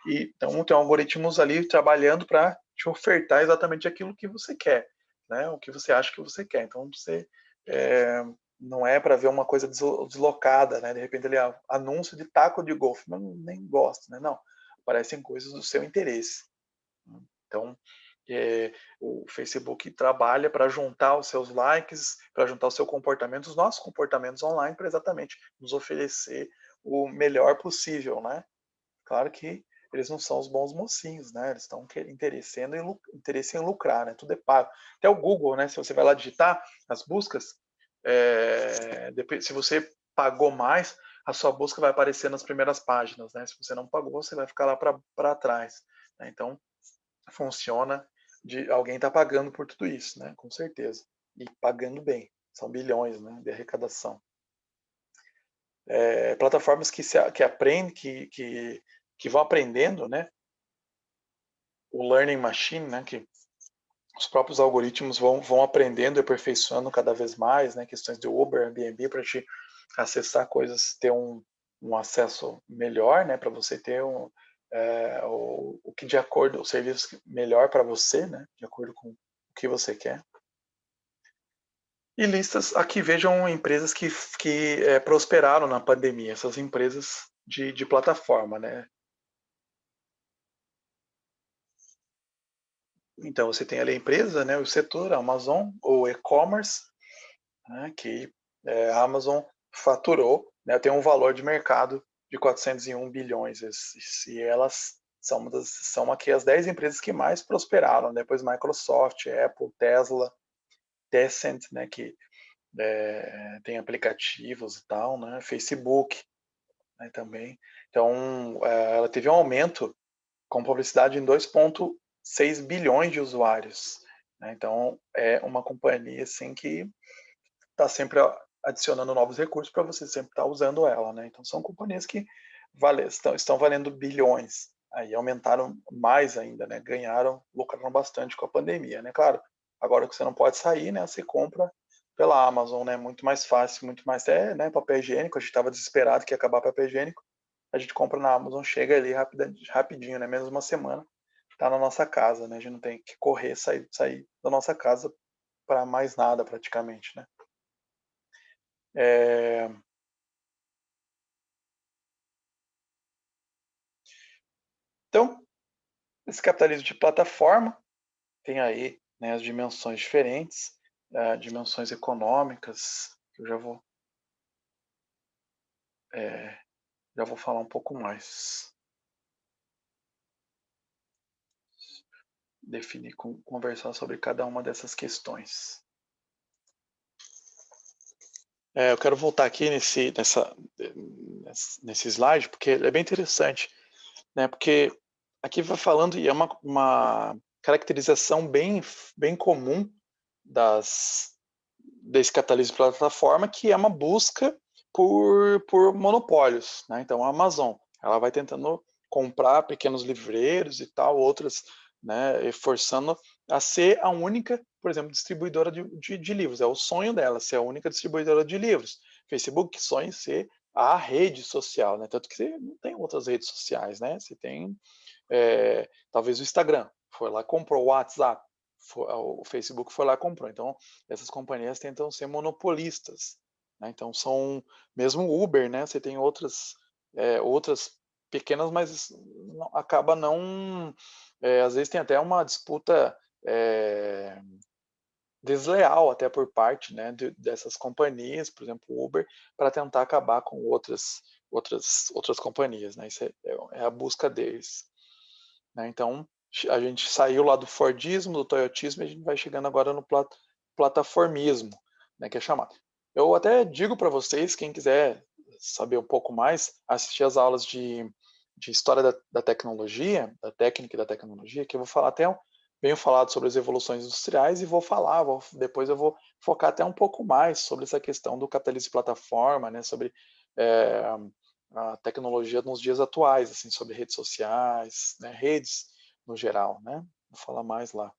então tem algoritmos ali trabalhando para te ofertar exatamente aquilo que você quer, né? O que você acha que você quer. Então você não é para ver uma coisa deslocada, né? De repente ali anúncio de taco de golfe, mas nem gosto, né? Não, aparecem coisas do seu interesse. Então o Facebook trabalha para juntar os seus likes, para juntar o seu comportamento, os nossos comportamentos online, para exatamente nos oferecer o melhor possível, né? Claro que eles não são os bons mocinhos, né? Eles estão interesse em lucrar, né? Tudo é pago. Até o Google, né? Se você vai lá digitar as buscas, se você pagou mais, a sua busca vai aparecer nas primeiras páginas, né? Se você não pagou, você vai ficar lá para trás. Né? Então, funciona de alguém está pagando por tudo isso, né? Com certeza. E pagando bem. São bilhões, né, de arrecadação. Plataformas que aprendem, que vão aprendendo, né? O learning machine, né? Que os próprios algoritmos vão aprendendo e aperfeiçoando cada vez mais, né? Questões de Uber, Airbnb, para te acessar coisas, ter um acesso melhor, né? Para você ter o que de acordo, o serviço melhor para você, né? De acordo com o que você quer. E listas, aqui vejam empresas que prosperaram na pandemia, essas empresas de plataforma, né? Então, você tem ali a empresa, né, o setor, a Amazon, ou e-commerce, né, que a Amazon faturou, né, tem um valor de mercado de 401 bilhões, e elas são aqui as 10 empresas que mais prosperaram, depois Microsoft, Apple, Tesla, Tencent, né, que tem aplicativos e tal, né, Facebook, né, também. Então, ela teve um aumento com publicidade em 2,6 bilhões de usuários, né? Então, é uma companhia assim que está sempre adicionando novos recursos para você sempre estar usando ela, né? Então, são companhias que estão valendo bilhões. Aí aumentaram mais ainda, né? Lucraram bastante com a pandemia, né? Claro, agora que você não pode sair, né? Você compra pela Amazon, né? Muito mais fácil, muito mais, né? Papel higiênico, a gente estava desesperado que ia acabar papel higiênico, a gente compra na Amazon, chega ali rapidinho, né? Menos uma semana, tá na nossa casa, né? A gente não tem que correr, sair da nossa casa para mais nada praticamente, né? É... Então, esse capitalismo de plataforma tem aí, né, as dimensões diferentes, dimensões econômicas, que eu já vou falar um pouco mais. Definir, conversar sobre cada uma dessas questões. Eu quero voltar aqui nesse slide, porque ele é bem interessante, né? Porque aqui vai falando, e é uma caracterização bem comum desse capitalismo de plataforma, que é uma busca por monopólios, né? Então, a Amazon, ela vai tentando comprar pequenos livreiros e tal, outras, né, forçando a ser a única, por exemplo, distribuidora de livros. É o sonho dela, ser a única distribuidora de livros. Facebook sonha em ser a rede social, né? Tanto que você não tem outras redes sociais, né? Você tem talvez o Instagram, foi lá, comprou o WhatsApp, o Facebook foi lá e comprou. Então, essas companhias tentam ser monopolistas, né? Então, mesmo o Uber, né? Você tem outras pequenas, mas acaba não... às vezes tem até uma disputa desleal até por parte, né, dessas companhias, por exemplo, o Uber, para tentar acabar com outras companhias, né? Isso é a busca deles, né? Então, a gente saiu lá do Fordismo, do Toyotismo, e a gente vai chegando agora no plataformismo, né, que é chamado. Eu até digo para vocês, quem quiser saber um pouco mais, assistir as aulas de história da tecnologia, da técnica e da tecnologia, que eu vou falar venho falado sobre as evoluções industriais e depois eu vou focar até um pouco mais sobre essa questão do capitalismo de plataforma, né, sobre a tecnologia nos dias atuais, assim, sobre redes sociais, né, redes no geral, né? Vou falar mais lá.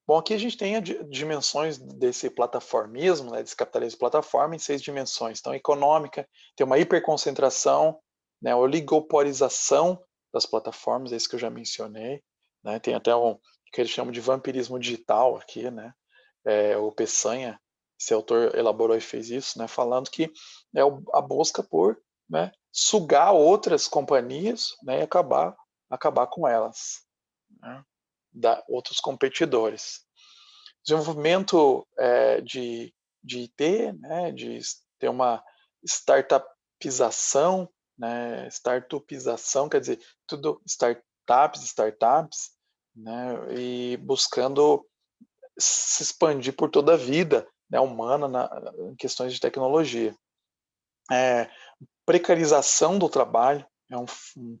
Bom, aqui a gente tem dimensões desse plataformismo, né, desse capitalismo de plataforma em 6 dimensões. Então, econômica, tem uma hiperconcentração, né, oligopolização das plataformas, é isso que eu já mencionei, né? Tem até que eles chamam de vampirismo digital aqui, né? O Peçanha, esse autor elaborou e fez isso, né, falando que é a busca por, né, sugar outras companhias, né, e acabar com elas, né, outros competidores. Desenvolvimento de IT, né, de ter uma startupização, né, startupização quer dizer tudo startups, né, e buscando se expandir por toda a vida, né, humana em questões de tecnologia. Precarização do trabalho é um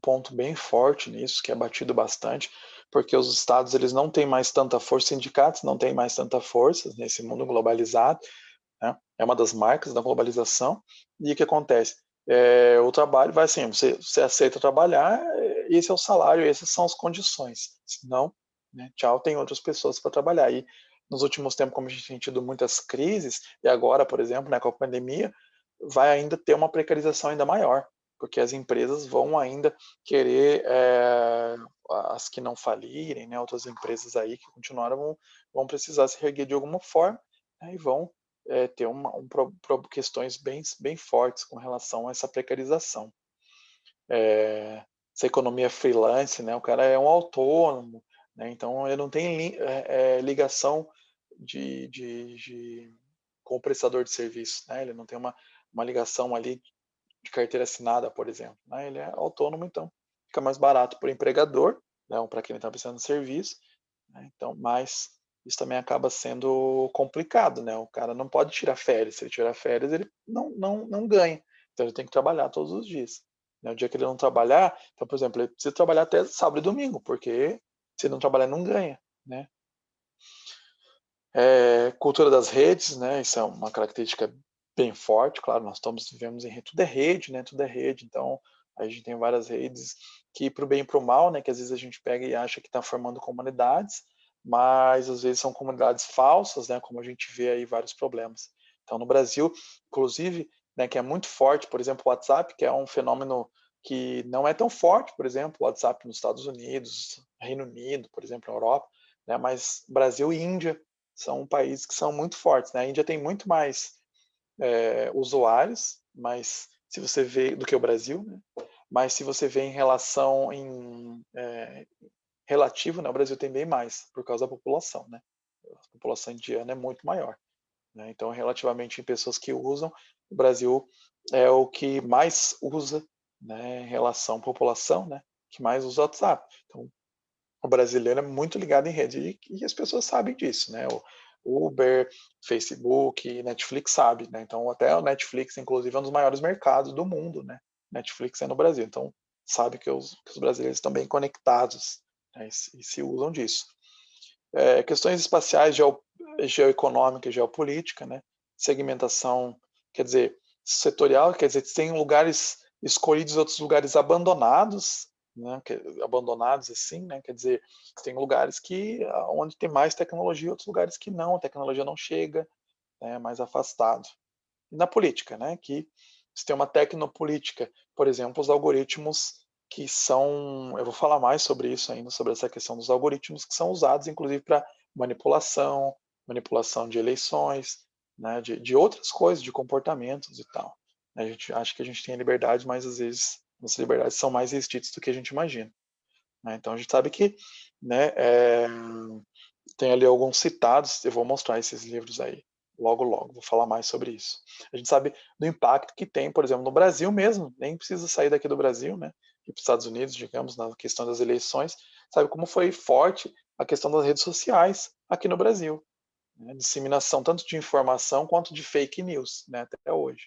ponto bem forte nisso, que é batido bastante, porque os estados eles não têm mais tanta força, sindicatos não têm mais tanta força nesse mundo globalizado, né? É uma das marcas da globalização. E o que acontece? O trabalho vai assim, você aceita trabalhar, esse é o salário, essas são as condições. Senão, né, tchau, tem outras pessoas para trabalhar. E nos últimos tempos, como a gente tem tido muitas crises, e agora, por exemplo, né, com a pandemia, vai ainda ter uma precarização ainda maior, porque as empresas vão ainda querer, as que não falirem, né, outras empresas aí que continuaram vão precisar se reerguer de alguma forma, né, e vão ter questões bem fortes com relação a essa precarização. Essa economia freelance, né, o cara é um autônomo, né? Então, ele não tem ligação com o prestador de serviço, né? Ele não tem uma ligação ali de carteira assinada, por exemplo, né? Ele é autônomo, então fica mais barato para o empregador, né? Ou para quem está prestando serviço, né? Então, mas isso também acaba sendo complicado, né? O cara não pode tirar férias. Se ele tirar férias, ele não ganha. Então, ele tem que trabalhar todos os dias, né? O dia que ele não trabalhar, então, por exemplo, ele precisa trabalhar até sábado e domingo, porque se ele não trabalhar, não ganha, né? Cultura das redes, né? Isso é uma característica bem forte, claro. Nós vivemos em rede, tudo é rede, né? Tudo é rede. Então, a gente tem várias redes que, para o bem e para o mal, né? Que às vezes a gente pega e acha que está formando comunidades, mas às vezes são comunidades falsas, né? Como a gente vê aí vários problemas. Então, no Brasil, inclusive, né? Que é muito forte, por exemplo, o WhatsApp, que é um fenômeno que não é tão forte, por exemplo, o WhatsApp nos Estados Unidos, Reino Unido, por exemplo, na Europa, né? Mas Brasil e Índia são países que são muito fortes, né? A Índia tem muito mais usuários, mas se você vê do que o Brasil, né? Mas se você vê em relação relativo, né? O Brasil tem bem mais por causa da população, né? A população indiana é muito maior, né? Então, relativamente em pessoas que usam, o Brasil é o que mais usa, né? Em relação à população, né? Que mais usa o WhatsApp. Então, o brasileiro é muito ligado em rede e as pessoas sabem disso, né? O Uber, Facebook, Netflix sabe, né? Então até o Netflix, inclusive, é um dos maiores mercados do mundo, né? Netflix é no Brasil, então sabe que os brasileiros estão bem conectados, né? E se usam disso. Questões espaciais, geoeconômica e geopolítica, né? Segmentação, quer dizer, setorial, quer dizer, tem lugares escolhidos e outros lugares abandonados, né? Abandonados assim, né? Quer dizer, tem lugares onde tem mais tecnologia, outros lugares que não, a tecnologia não chega, né? Mais afastado. E na política, né? Que se tem uma tecnopolítica, por exemplo, os algoritmos que são, eu vou falar mais sobre isso ainda, sobre essa questão dos algoritmos que são usados, inclusive, para manipulação de eleições, né, de outras coisas, de comportamentos e tal. A gente acha que a gente tem a liberdade, mas às vezes nossas liberdades são mais restritas do que a gente imagina, né? Então a gente sabe que, né, tem ali alguns citados, eu vou mostrar esses livros aí logo, vou falar mais sobre isso. A gente sabe do impacto que tem, por exemplo, no Brasil mesmo, nem precisa sair daqui do Brasil, né, e para os Estados Unidos, digamos, na questão das eleições, sabe como foi forte a questão das redes sociais aqui no Brasil, né, disseminação tanto de informação quanto de fake news, né, até hoje.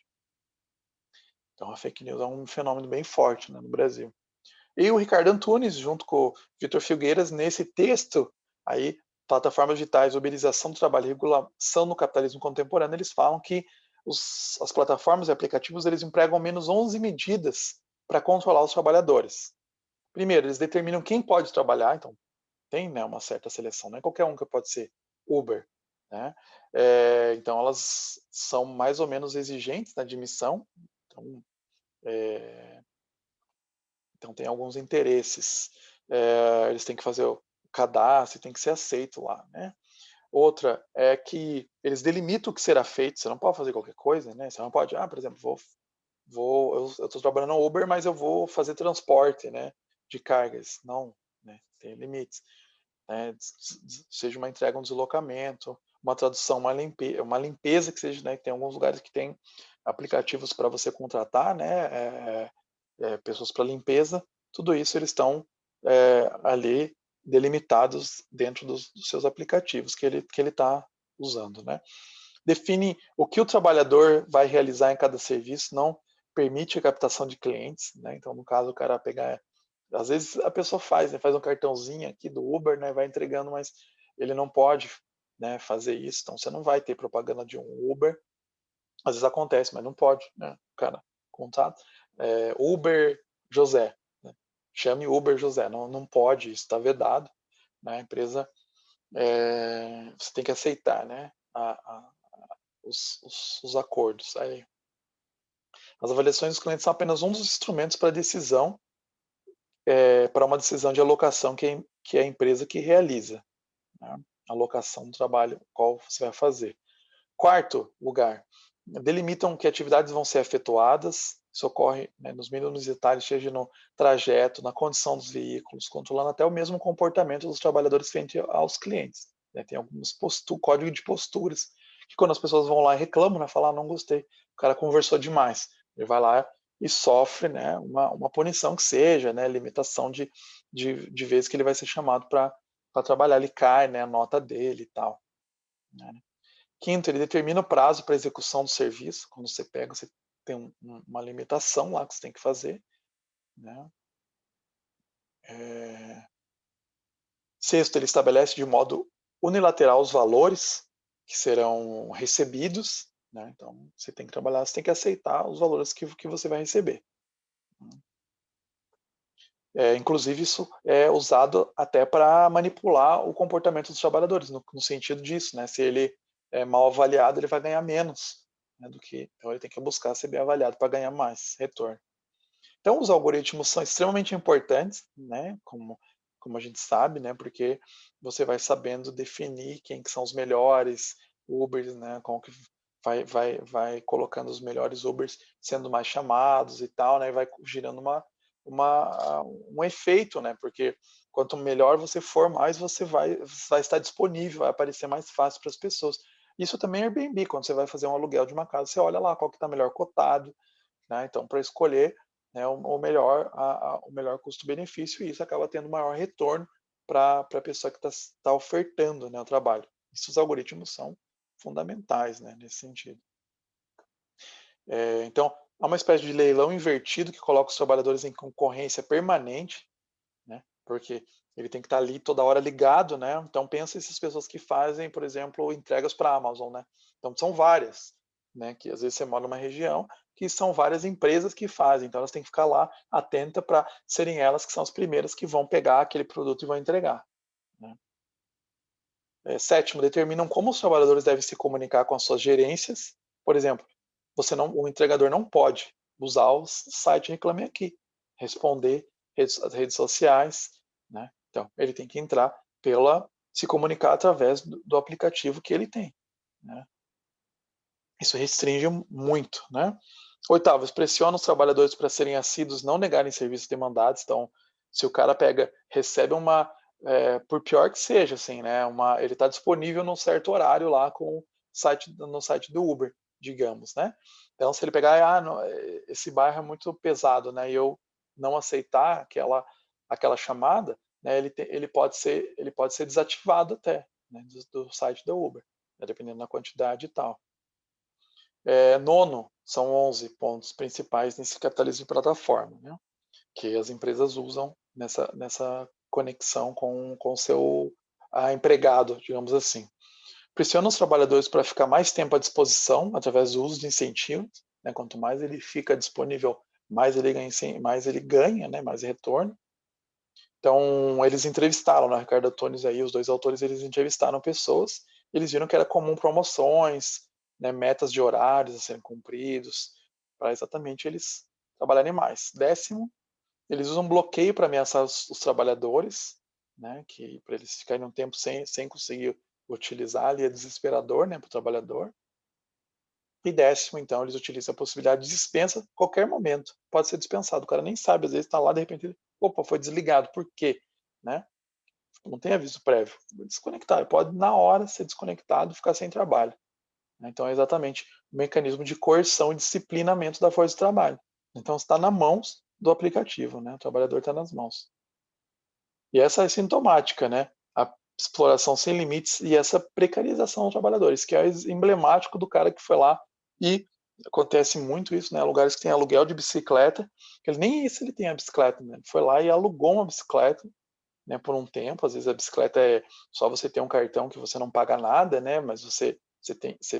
Então a fake news é um fenômeno bem forte, né, no Brasil. E o Ricardo Antunes, junto com o Vitor Filgueiras, nesse texto aí, Plataformas Digitais, Uberização do Trabalho e Regulação no Capitalismo Contemporâneo, eles falam que as plataformas e aplicativos eles empregam ao menos 11 medidas para controlar os trabalhadores. Primeiro, eles determinam quem pode trabalhar, então tem, né, uma certa seleção, não é qualquer um que pode ser Uber, né? Então elas são mais ou menos exigentes na admissão, então, então tem alguns interesses. Eles têm que fazer o cadastro, tem que ser aceito lá, né? Outra é que eles delimitam o que será feito. Você não pode fazer qualquer coisa, né? Você não pode, por exemplo, eu estou trabalhando no Uber, mas eu vou fazer transporte, né, de cargas. Não, né? Tem limites, né? Seja uma entrega, um deslocamento, uma tradução, uma limpeza que seja, né? Tem alguns lugares que tem aplicativos para você contratar, né? Pessoas para limpeza, tudo isso eles estão ali delimitados dentro dos seus aplicativos que ele está usando, né? Define o que o trabalhador vai realizar em cada serviço, não permite a captação de clientes, né? Então, no caso, o cara pegar, às vezes a pessoa faz, né? Faz um cartãozinho aqui do Uber, né? Vai entregando, mas ele não pode, né? Fazer isso. Então, você não vai ter propaganda de um Uber. Às vezes acontece, mas não pode, né? O cara contato Uber José, né? Chame Uber José, não pode, isso está vedado, né? A empresa você tem que aceitar, né? Os acordos. Aí, as avaliações dos clientes são apenas um dos instrumentos para decisão, para uma decisão de alocação que é a empresa que realiza, né? A alocação do trabalho, qual você vai fazer. Quarto lugar, delimitam que atividades vão ser efetuadas, isso ocorre, né, nos mínimos detalhes, seja no trajeto, na condição dos veículos, controlando até o mesmo comportamento dos trabalhadores frente aos clientes, né. Tem alguns código de posturas, que quando as pessoas vão lá e reclamam, né, falam: "Ah, não gostei, o cara conversou demais", ele vai lá e sofre, né, uma punição que seja, né, limitação de vezes que ele vai ser chamado para trabalhar, ele cai, né, a nota dele e tal, né. Quinto, ele determina o prazo para execução do serviço. Quando você pega, você tem uma limitação lá que você tem que fazer, né. Eh, Sexto, ele estabelece de modo unilateral os valores que serão recebidos, né. Então, você tem que trabalhar, você tem que aceitar os valores que você vai receber. Inclusive isso é usado até para manipular o comportamento dos trabalhadores, no sentido disso, né, se ele é mal avaliado, ele vai ganhar menos, né, do que então ele tem que buscar ser bem avaliado para ganhar mais retorno. Então os algoritmos são extremamente importantes, né, como a gente sabe, né, porque você vai sabendo definir quem que são os melhores Ubers, né, como que vai colocando os melhores Ubers sendo mais chamados e tal, né, e vai girando um efeito, né, porque quanto melhor você for, mais você vai estar disponível, vai aparecer mais fácil para as pessoas. Isso também é Airbnb, quando você vai fazer um aluguel de uma casa, você olha lá qual que está melhor cotado, né, então para escolher, né, o melhor custo-benefício, e isso acaba tendo maior retorno para a pessoa que está ofertando, né, o trabalho. Isso, os algoritmos são fundamentais, né, nesse sentido. Então, há uma espécie de leilão invertido que coloca os trabalhadores em concorrência permanente, né, porque ele tem que estar ali toda hora ligado, né. Então pensa essas pessoas que fazem, por exemplo, entregas para a Amazon, né. Então são várias, né, que às vezes você mora numa região que são várias empresas que fazem, então elas têm que ficar lá atenta para serem elas que são as primeiras que vão pegar aquele produto e vão entregar, né. Sétimo, determinam como os trabalhadores devem se comunicar com as suas gerências. Por exemplo, o entregador não pode usar o site Reclame Aqui, responder as redes sociais, né. Então, ele tem que entrar se comunicar através do aplicativo que ele tem, né. Isso restringe muito, né. Oitavo, pressiona os trabalhadores para serem assíduos, não negarem serviços demandados. Então, se o cara recebe por pior que seja, assim, né, ele está disponível num certo horário lá no site do Uber, digamos, né. Então, se ele pegar, não, esse bairro é muito pesado, né, e eu não aceitar aquela chamada, né, ele pode ser desativado até, né, do site do Uber, né, dependendo da quantidade e tal. Nono, são 11 pontos principais nesse capitalismo de plataforma, né, que as empresas usam nessa conexão com o seu empregado, digamos assim. Pressiona os trabalhadores para ficar mais tempo à disposição através do uso de incentivos, né, quanto mais ele fica disponível, mais ele ganha, né, mais retorno. Então, eles entrevistaram, né, Ricardo Antunes aí, os 2 autores, eles entrevistaram pessoas, eles viram que era comum promoções, né, metas de horários a serem cumpridos, para exatamente eles trabalharem mais. Décimo, eles usam bloqueio para ameaçar os trabalhadores, né, que para eles ficarem um tempo sem conseguir utilizar, ali é desesperador, né, para o trabalhador. E décimo, então, eles utilizam a possibilidade de dispensa a qualquer momento. Pode ser dispensado, o cara nem sabe, às vezes está lá, de repente ele: "Opa, foi desligado, por quê?", né. Não tem aviso prévio. Desconectar, pode na hora ser desconectado e ficar sem trabalho, né. Então é exatamente o mecanismo de coerção e disciplinamento da força de trabalho. Então está nas mãos do aplicativo, né, o trabalhador está nas mãos. E essa é sintomática, né, a exploração sem limites e essa precarização dos trabalhadores, que é emblemático do cara que foi lá e acontece muito isso, né, lugares que tem aluguel de bicicleta, que ele nem isso ele tem a bicicleta, né, ele foi lá e alugou uma bicicleta, né, por um tempo. Às vezes a bicicleta é só você ter um cartão que você não paga nada, né, mas você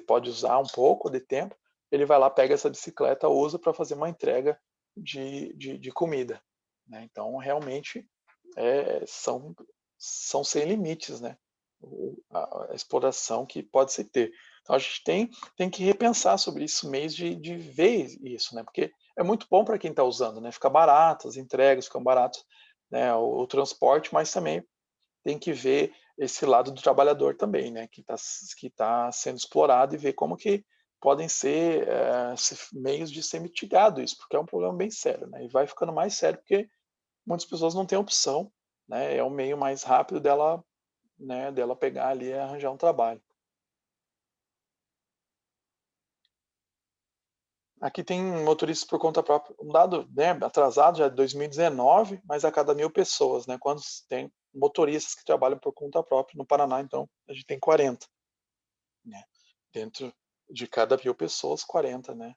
pode usar um pouco de tempo. Ele vai lá, pega essa bicicleta, usa para fazer uma entrega de comida, né. Então realmente, são sem limites, né, a exploração que pode se ter. Então a gente tem que repensar sobre isso mesmo, de ver isso, né, porque é muito bom para quem está usando, né, fica barato, as entregas ficam baratas, né, o transporte, mas também tem que ver esse lado do trabalhador também, né, que está sendo explorado, e ver como que podem ser meios de ser mitigado isso, porque é um problema bem sério, né? E vai ficando mais sério porque muitas pessoas não têm opção, né? É o meio mais rápido dela, né, dela pegar ali e arranjar um trabalho. Aqui tem motoristas por conta própria, um dado, né, atrasado já de 2019, mas a cada 1.000 pessoas, né? Quantos tem motoristas que trabalham por conta própria no Paraná? Então a gente tem 40, né? Dentro de cada 1.000 pessoas, 40, né?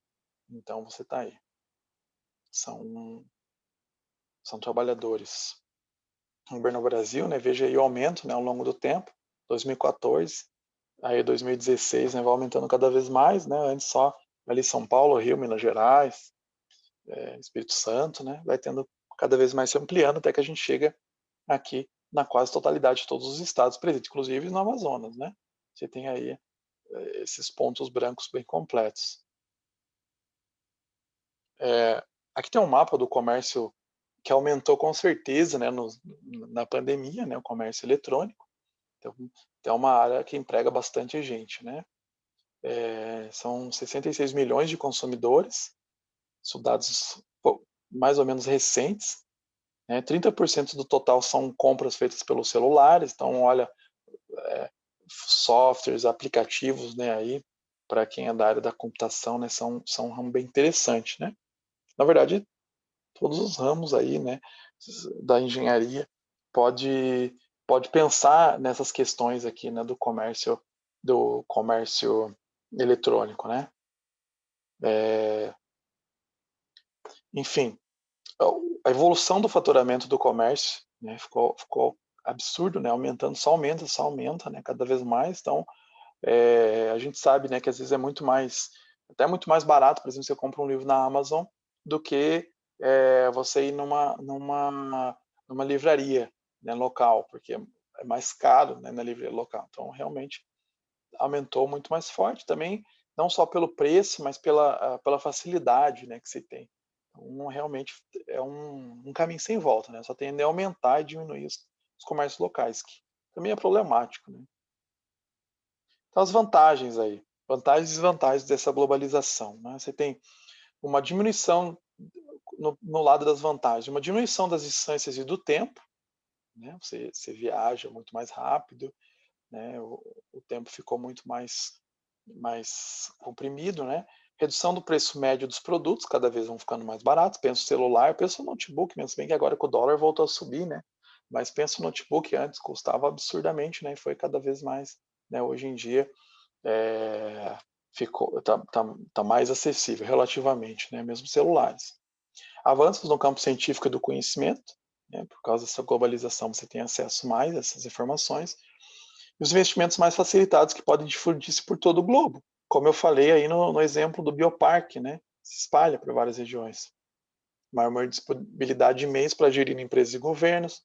Então você está aí. São trabalhadores. No Brasil, né? Veja aí o aumento, né, ao longo do tempo. 2014, aí 2016, né, vai aumentando cada vez mais, né? Antes só ali São Paulo, Rio, Minas Gerais, Espírito Santo, né? Vai tendo cada vez mais se ampliando até que a gente chega aqui na quase totalidade de todos os estados presentes, inclusive no Amazonas, né? Você tem aí esses pontos brancos bem completos. Aqui tem um mapa do comércio que aumentou com certeza, né, na pandemia, né, o comércio eletrônico. Então, é uma área que emprega bastante gente, né? São 66 milhões de consumidores, são dados mais ou menos recentes, né? 30% do total são compras feitas pelos celulares, então olha, softwares, aplicativos, né, aí, para quem é da área da computação, né, são um ramo bem interessante, né? Na verdade, todos os ramos aí, né, da engenharia pode pensar nessas questões aqui, né, do comércio eletrônico, né? Enfim, a evolução do faturamento do comércio, né, ficou absurdo, né? Aumentando, só aumenta, né? Cada vez mais. Então, a gente sabe, né, que às vezes é até muito mais barato, por exemplo, você compra um livro na Amazon do que você ir numa livraria, né, local, porque é mais caro, né, na livraria local. Então, realmente aumentou muito mais forte também, não só pelo preço, mas pela facilidade, né, que se tem. Então, realmente é um caminho sem volta, né? Só tende a aumentar e diminuir os comércios locais, que também é problemático, né? Então, as vantagens aí, vantagens e desvantagens dessa globalização, né? Você tem uma diminuição no lado das vantagens, uma diminuição das distâncias e do tempo, né? Você viaja muito mais rápido, né? O tempo ficou muito mais comprimido, né? Redução do preço médio dos produtos, cada vez vão ficando mais baratos. Pensa o celular, pensa o notebook, mesmo bem que agora que o dólar voltou a subir, né? Mas pensa o notebook, antes custava absurdamente, né? E foi cada vez mais, né? Hoje em dia tá mais acessível relativamente, né? Mesmo celulares. Avanços no campo científico e do conhecimento, né? Por causa dessa globalização, você tem acesso mais a essas informações. E os investimentos mais facilitados que podem difundir-se por todo o globo, como eu falei aí no exemplo do bioparque, né? Se espalha para várias regiões. Maior disponibilidade de meios para gerir empresas e governos,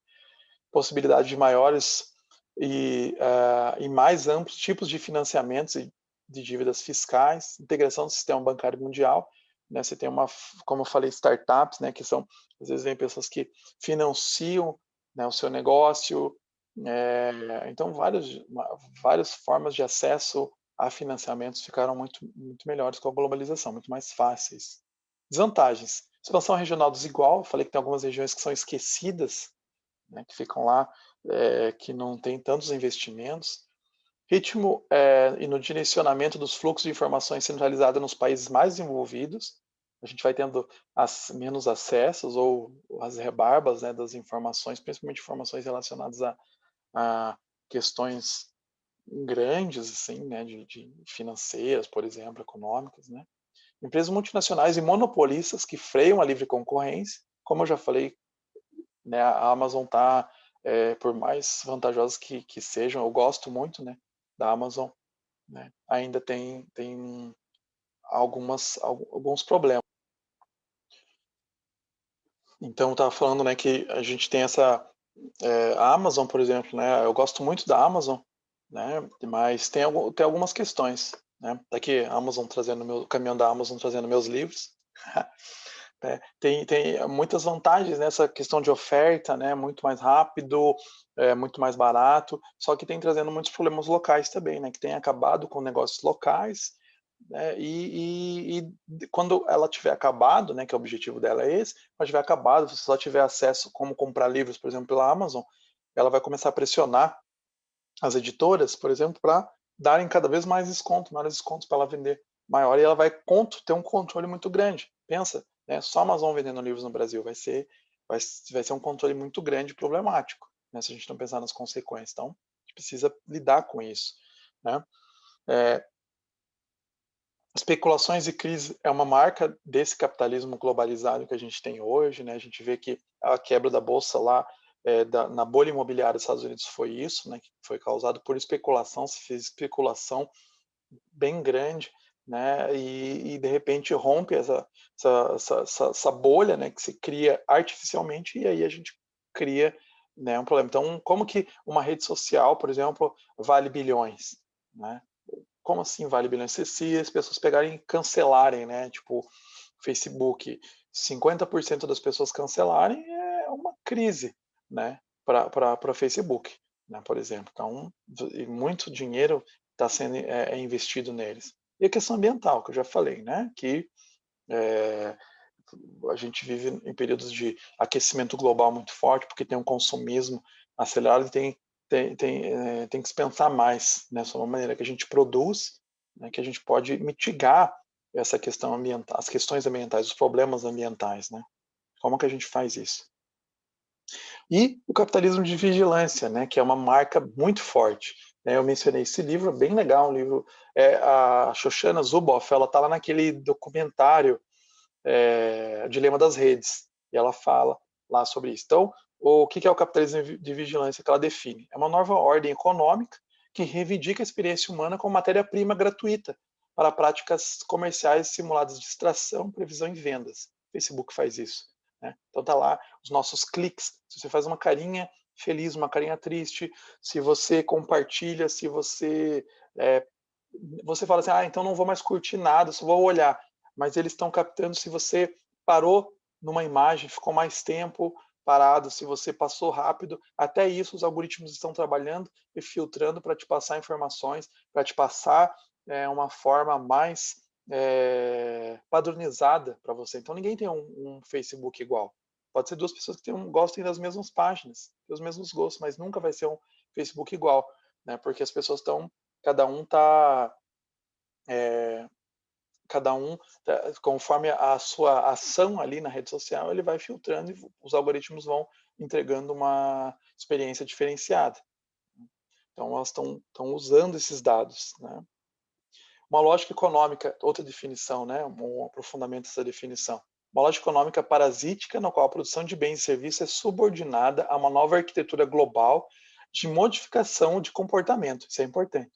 possibilidade de maiores e mais amplos tipos de financiamentos e de dívidas fiscais, integração do sistema bancário mundial, né? Você tem como eu falei, startups, né? Que são, às vezes, vem pessoas que financiam, né, o seu negócio. Então, várias formas de acesso a financiamentos ficaram muito melhores com a globalização, muito mais fáceis. Desvantagens: expansão regional desigual. Eu falei que tem algumas regiões que são esquecidas, né, que ficam lá, que não tem tantos investimentos. Ritmo e no direcionamento dos fluxos de informações centralizada nos países mais desenvolvidos. A gente vai tendo menos acessos ou as rebarbas, né, das informações, principalmente informações relacionadas a questões grandes, assim, né, de financeiras, por exemplo, econômicas, né. Empresas multinacionais e monopolistas que freiam a livre concorrência. Como eu já falei, né, a Amazon está, por mais vantajosas que sejam, eu gosto muito, né, da Amazon, né, ainda tem alguns problemas. Então, eu estava falando, né, que a gente tem a Amazon, por exemplo, né, eu gosto muito da Amazon, né, mas tem algumas questões, né, daqui a Amazon trazendo o caminhão da Amazon trazendo meus livros. Tem muitas vantagens nessa questão de oferta, né, muito mais rápido, muito mais barato, só que tem trazendo muitos problemas locais também, né, que tem acabado com negócios locais, né, e quando ela tiver acabado, né, que o objetivo dela é esse, quando tiver acabado, você só tiver acesso como comprar livros, por exemplo, pela Amazon, ela vai começar a pressionar as editoras, por exemplo, para darem cada vez mais desconto, maiores descontos para ela vender maior, e ela vai ter um controle muito grande. Pensa, né, só a Amazon vendendo livros no Brasil vai ser um controle muito grande e problemático, né, se a gente não pensar nas consequências. Então, a gente precisa lidar com isso, né? Especulações e crise é uma marca desse capitalismo globalizado que a gente tem hoje, né? A gente vê que a quebra da bolsa lá, na bolha imobiliária dos Estados Unidos foi isso, né? Que foi causado por especulação, se fez especulação bem grande, né? E de repente rompe essa bolha, né? Que se cria artificialmente e aí a gente cria, né, um problema. Então, como que uma rede social, por exemplo, vale bilhões, né? Como assim vale bilhões? Se as pessoas pegarem e cancelarem, né? Tipo, Facebook, 50% das pessoas cancelarem é uma crise, né? Para Facebook, né? Por exemplo. Então, muito dinheiro está sendo investido neles. E a questão ambiental, que eu já falei, né? Que a gente vive em períodos de aquecimento global muito forte, porque tem um consumismo acelerado e tem que se pensar mais, né, sobre a maneira que a gente produz, né, que a gente pode mitigar essa questão ambiental, as questões ambientais, os problemas ambientais, né? Como que a gente faz isso? E o capitalismo de vigilância, né, que é uma marca muito forte. Eu mencionei esse livro, bem legal, um livro. A Shoshana Zuboff, ela está lá naquele documentário Dilema das Redes, e ela fala lá sobre isso. Então, o que é o capitalismo de vigilância que ela define? É uma nova ordem econômica que reivindica a experiência humana como matéria-prima gratuita para práticas comerciais simuladas de extração, previsão e vendas. O Facebook faz isso, né? Então tá lá os nossos cliques. Se você faz uma carinha feliz, uma carinha triste, se você compartilha, se você você fala assim, então não vou mais curtir nada, só vou olhar. Mas eles estão captando se você parou numa imagem, ficou mais tempo parado, se você passou rápido. Até isso os algoritmos estão trabalhando e filtrando para te passar informações, para te passar uma forma mais padronizada para você. Então ninguém tem um Facebook igual. Pode ser duas pessoas que gostem das mesmas páginas, os mesmos gostos, mas nunca vai ser um Facebook igual, né? Porque as pessoas estão, cada um está conforme a sua ação ali na rede social, ele vai filtrando e os algoritmos vão entregando uma experiência diferenciada. Então, elas estão usando esses dados, né? Uma lógica econômica, outra definição, né? Um aprofundamento dessa definição. Uma lógica econômica parasítica, na qual a produção de bens e serviços é subordinada a uma nova arquitetura global de modificação de comportamento. Isso é importante,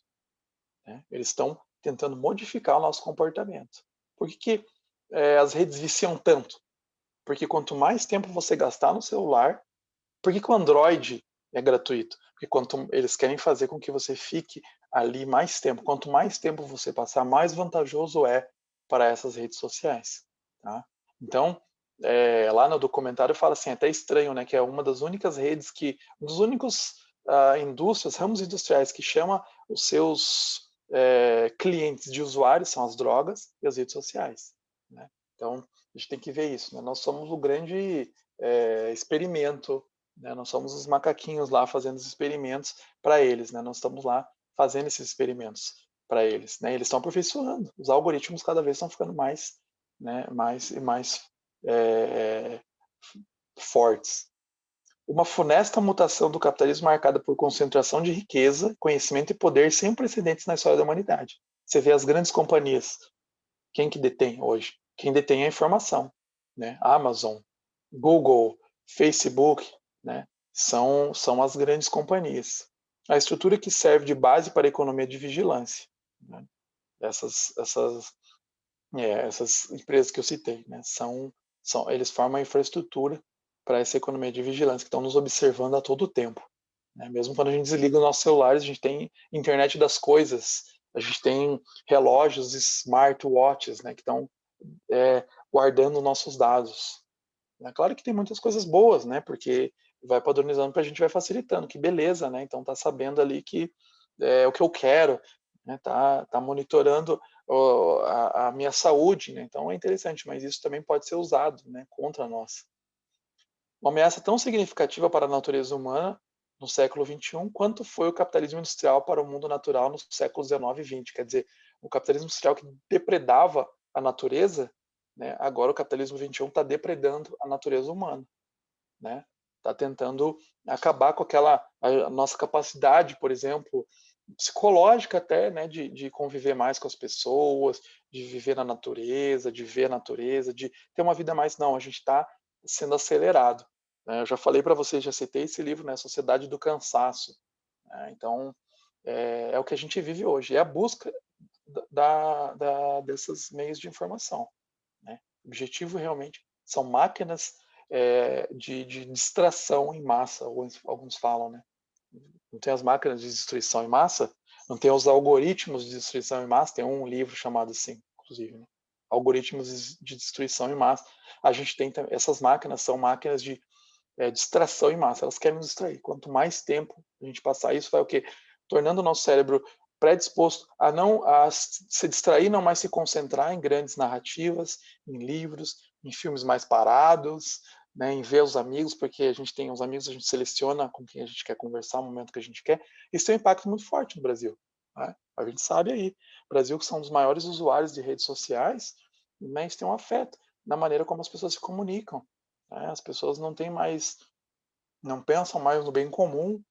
né? Eles estão tentando modificar o nosso comportamento. Por que as redes viciam tanto? Porque quanto mais tempo você gastar no celular, por que o Android é gratuito? Porque eles querem fazer com que você fique ali mais tempo. Quanto mais tempo você passar, mais vantajoso é para essas redes sociais. Tá? Então, lá no documentário fala assim, é até estranho, né, que é uma das únicas redes um dos únicos indústrias, ramos industriais que chama os seus clientes de usuários são as drogas e as redes sociais, né? Então, a gente tem que ver isso, né? Nós somos o grande experimento, né? Nós somos os macaquinhos lá fazendo os experimentos para eles, né? Nós estamos lá fazendo esses experimentos para eles, né? Eles estão aperfeiçoando, os algoritmos cada vez estão ficando mais, né? Mais fortes. Uma funesta mutação do capitalismo marcada por concentração de riqueza, conhecimento e poder sem precedentes na história da humanidade. Você vê as grandes companhias, quem que detém hoje? Quem detém a informação, né? Amazon, Google, Facebook, né? São as grandes companhias. A estrutura que serve de base para a economia de vigilância, né? Essas empresas que eu citei, né? Eles formam a infraestrutura para essa economia de vigilância, que estão nos observando a todo tempo, né? Mesmo quando a gente desliga os nossos celulares, a gente tem internet das coisas, a gente tem relógios, smartwatches, né, que estão guardando nossos dados. É claro que tem muitas coisas boas, né, porque vai padronizando para a gente, vai facilitando, que beleza, né, então tá sabendo ali que é o que eu quero, né, tá monitorando a minha saúde, né? Então é interessante, mas isso também pode ser usado, né, contra nós. Uma ameaça tão significativa para a natureza humana no século XXI, quanto foi o capitalismo industrial para o mundo natural nos séculos XIX e XX. Quer dizer, o capitalismo industrial que depredava a natureza, né, agora o capitalismo XXI está depredando a natureza humana, né? Está tentando acabar com a nossa capacidade, por exemplo, psicológica até, né, de conviver mais com as pessoas, de viver na natureza, de ver a natureza, de ter uma vida mais... Não, a gente está sendo acelerado, né? Eu já falei para vocês, já citei esse livro, né, Sociedade do Cansaço, né? Então, é o que a gente vive hoje, é a busca desses meios de informação, né? O objetivo realmente são máquinas de distração em massa, alguns falam, né? Não tem as máquinas de destruição em massa, não tem os algoritmos de destruição em massa, tem um livro chamado assim, inclusive, né? Algoritmos de destruição em massa. A gente tem essas máquinas, são máquinas de distração em massa, elas querem nos distrair. Quanto mais tempo a gente passar isso, vai o quê? Tornando o nosso cérebro predisposto a se distrair, não mais se concentrar em grandes narrativas, em livros, em filmes mais parados, né, em ver os amigos, porque a gente tem os amigos, a gente seleciona com quem a gente quer conversar, no momento que a gente quer. Isso tem um impacto muito forte no Brasil, né? A gente sabe aí, o Brasil, que são um dos maiores usuários de redes sociais, né, isso tem um afeto na maneira como as pessoas se comunicam, né? As pessoas não pensam mais no bem comum,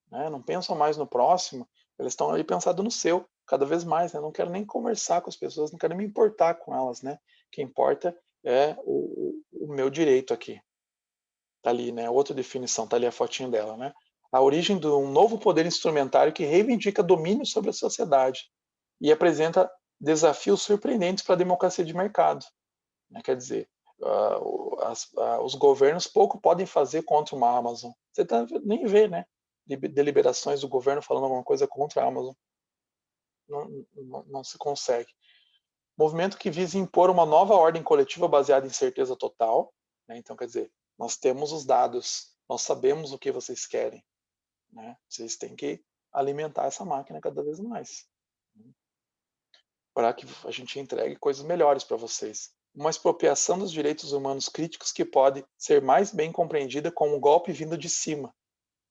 né? Não pensam mais no próximo, eles estão ali pensando no seu, cada vez mais, né? Não quero nem conversar com as pessoas, não quero nem me importar com elas, né? O que importa é o meu direito aqui. Tá ali, né? Outra definição, tá ali a fotinho dela, né? A origem de um novo poder instrumentário que reivindica domínio sobre a sociedade e apresenta desafios surpreendentes para a democracia de mercado, né? Quer dizer, os governos pouco podem fazer contra uma Amazon. Você nem vê, né? Deliberações do governo falando alguma coisa contra a Amazon. Não se consegue. Movimento que visa impor uma nova ordem coletiva baseada em certeza total, né? Então, quer dizer, nós temos os dados, nós sabemos o que vocês querem, né? Vocês têm que alimentar essa máquina cada vez mais, né, para que a gente entregue coisas melhores para vocês. Uma expropriação dos direitos humanos críticos que pode ser mais bem compreendida como um golpe vindo de cima,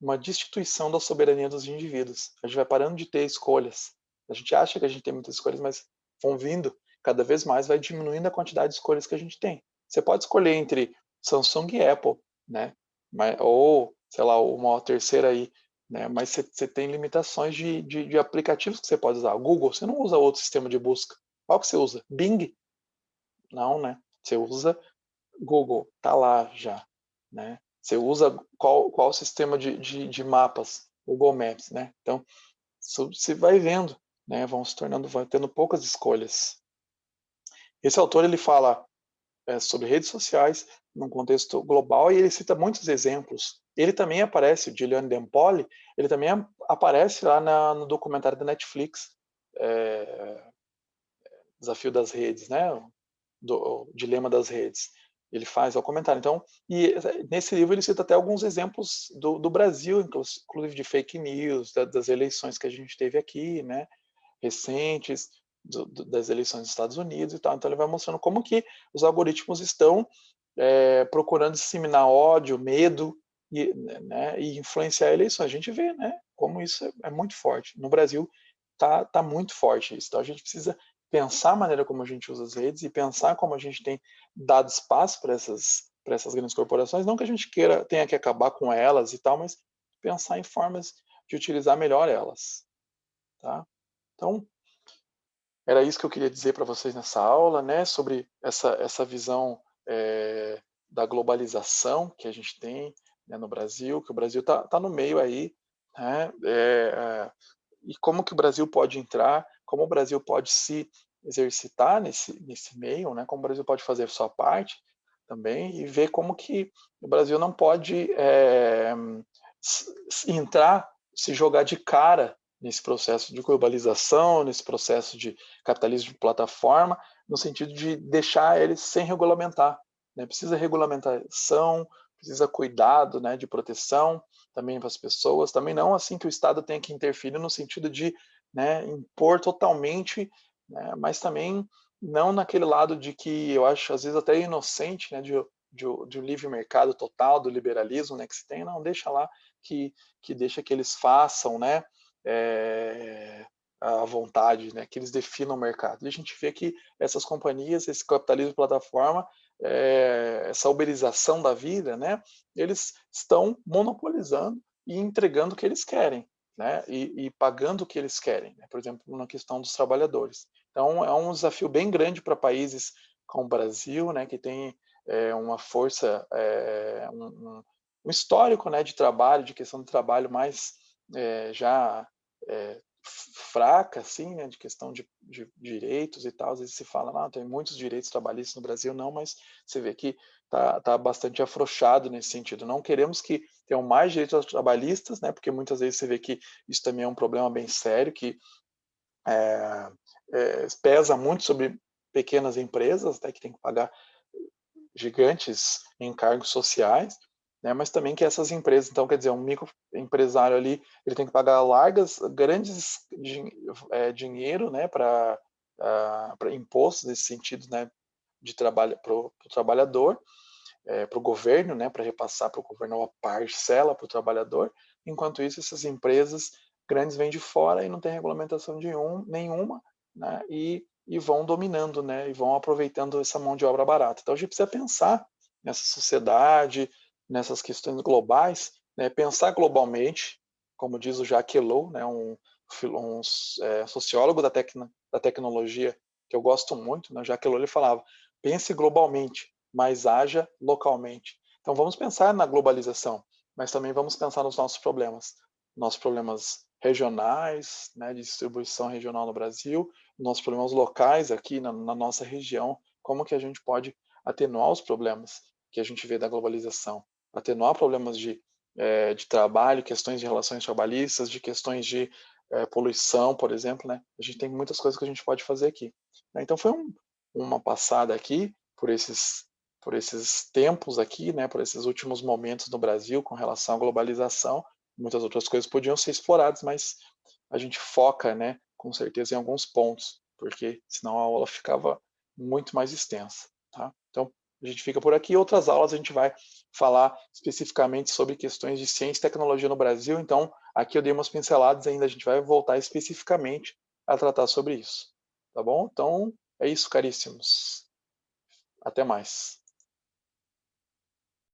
uma destituição da soberania dos indivíduos. A gente vai parando de ter escolhas. A gente acha que a gente tem muitas escolhas, mas vão vindo, cada vez mais vai diminuindo a quantidade de escolhas que a gente tem. Você pode escolher entre Samsung e Apple, né? Ou, sei lá, uma terceira aí, né? Mas você tem limitações de aplicativos que você pode usar. O Google, você não usa outro sistema de busca. Qual que você usa? Bing? Não, né? Você usa Google, tá lá já, né? Você usa qual sistema de mapas? Google Maps, né? Então, você vai vendo, né? Vai tendo poucas escolhas. Esse autor, ele fala sobre redes sociais num contexto global e ele cita muitos exemplos. Ele também aparece, o Gillian Dempoli, ele também aparece lá no documentário da Netflix, Desafio das Redes, né? O Dilema das Redes. Ele faz o comentário. Então, e nesse livro ele cita até alguns exemplos do Brasil, inclusive de fake news, das eleições que a gente teve aqui, né, recentes, das eleições dos Estados Unidos e tal. Então ele vai mostrando como que os algoritmos estão procurando disseminar ódio, medo e influenciar eleições. A gente vê, né, como isso é muito forte. No Brasil tá muito forte isso. Então a gente precisa pensar a maneira como a gente usa as redes e pensar como a gente tem dado espaço para essas grandes corporações. Não que a gente tenha que acabar com elas e tal, mas pensar em formas de utilizar melhor elas. Tá? Então, era isso que eu queria dizer para vocês nessa aula, né, sobre essa visão da globalização que a gente tem, né, no Brasil, que o Brasil tá no meio aí, né, e como que o Brasil pode entrar, como o Brasil pode se exercitar nesse meio, né, como o Brasil pode fazer a sua parte também, e ver como que o Brasil não pode entrar, se jogar de cara nesse processo de globalização, nesse processo de capitalismo de plataforma, no sentido de deixar eles sem regulamentar, né? Precisa regulamentação, precisa cuidado, né, de proteção também para as pessoas, também não assim que o Estado tenha que interferir no sentido de, né, impor totalmente né, mas também não naquele lado de que eu acho, às vezes, até inocente, né, de um livre mercado total, do liberalismo, né, que se tem, não, deixa lá, que deixa que eles façam, né, à vontade, né, que eles definam o mercado. E a gente vê que essas companhias, esse capitalismo de plataforma, essa uberização da vida, né, eles estão monopolizando e entregando o que eles querem, né, e pagando o que eles querem, né, por exemplo, na questão dos trabalhadores. Então, é um desafio bem grande para países como o Brasil, né, que tem uma força, um histórico, né, de trabalho, de questão de trabalho mais já fraca, assim, né, de questão de direitos e tal. Às vezes se fala, não, tem muitos direitos trabalhistas no Brasil, não, mas você vê que tá bastante afrouxado nesse sentido. Não queremos que tenham mais direitos trabalhistas, né, porque muitas vezes você vê que isso também é um problema bem sério, que pesa muito sobre pequenas empresas, né, que tem que pagar gigantes encargos sociais, né, mas também que essas empresas, então, quer dizer, um microempresário ali, ele tem que pagar grandes dinheiro, né, para impostos nesse sentido, né, de trabalho para o trabalhador, para o governo, né, para repassar para o governo uma parcela para o trabalhador, enquanto isso essas empresas grandes vêm de fora e não tem regulamentação nenhuma, né, e vão dominando, né, e vão aproveitando essa mão de obra barata. Então a gente precisa pensar nessa sociedade, nessas questões globais, né, pensar globalmente, como diz o Jacques Ellul, né, um sociólogo da tecnologia que eu gosto muito, né, o Jacques Ellul ele falava, pense globalmente, mas haja localmente. Então vamos pensar na globalização, mas também vamos pensar nos nossos problemas regionais, né, de distribuição regional no Brasil, nossos problemas locais aqui na nossa região, como que a gente pode atenuar os problemas que a gente vê da globalização, atenuar problemas de trabalho, questões de relações trabalhistas, de questões de poluição, por exemplo, né? A gente tem muitas coisas que a gente pode fazer aqui. Então foi uma passada aqui por esses tempos aqui, né, por esses últimos momentos no Brasil com relação à globalização. Muitas outras coisas podiam ser exploradas, mas a gente foca, né, com certeza em alguns pontos, porque senão a aula ficava muito mais extensa, tá? Então, a gente fica por aqui. Outras aulas a gente vai falar especificamente sobre questões de ciência e tecnologia no Brasil. Então, aqui eu dei umas pinceladas ainda, a gente vai voltar especificamente a tratar sobre isso, tá bom? Então, é isso, caríssimos. Até mais.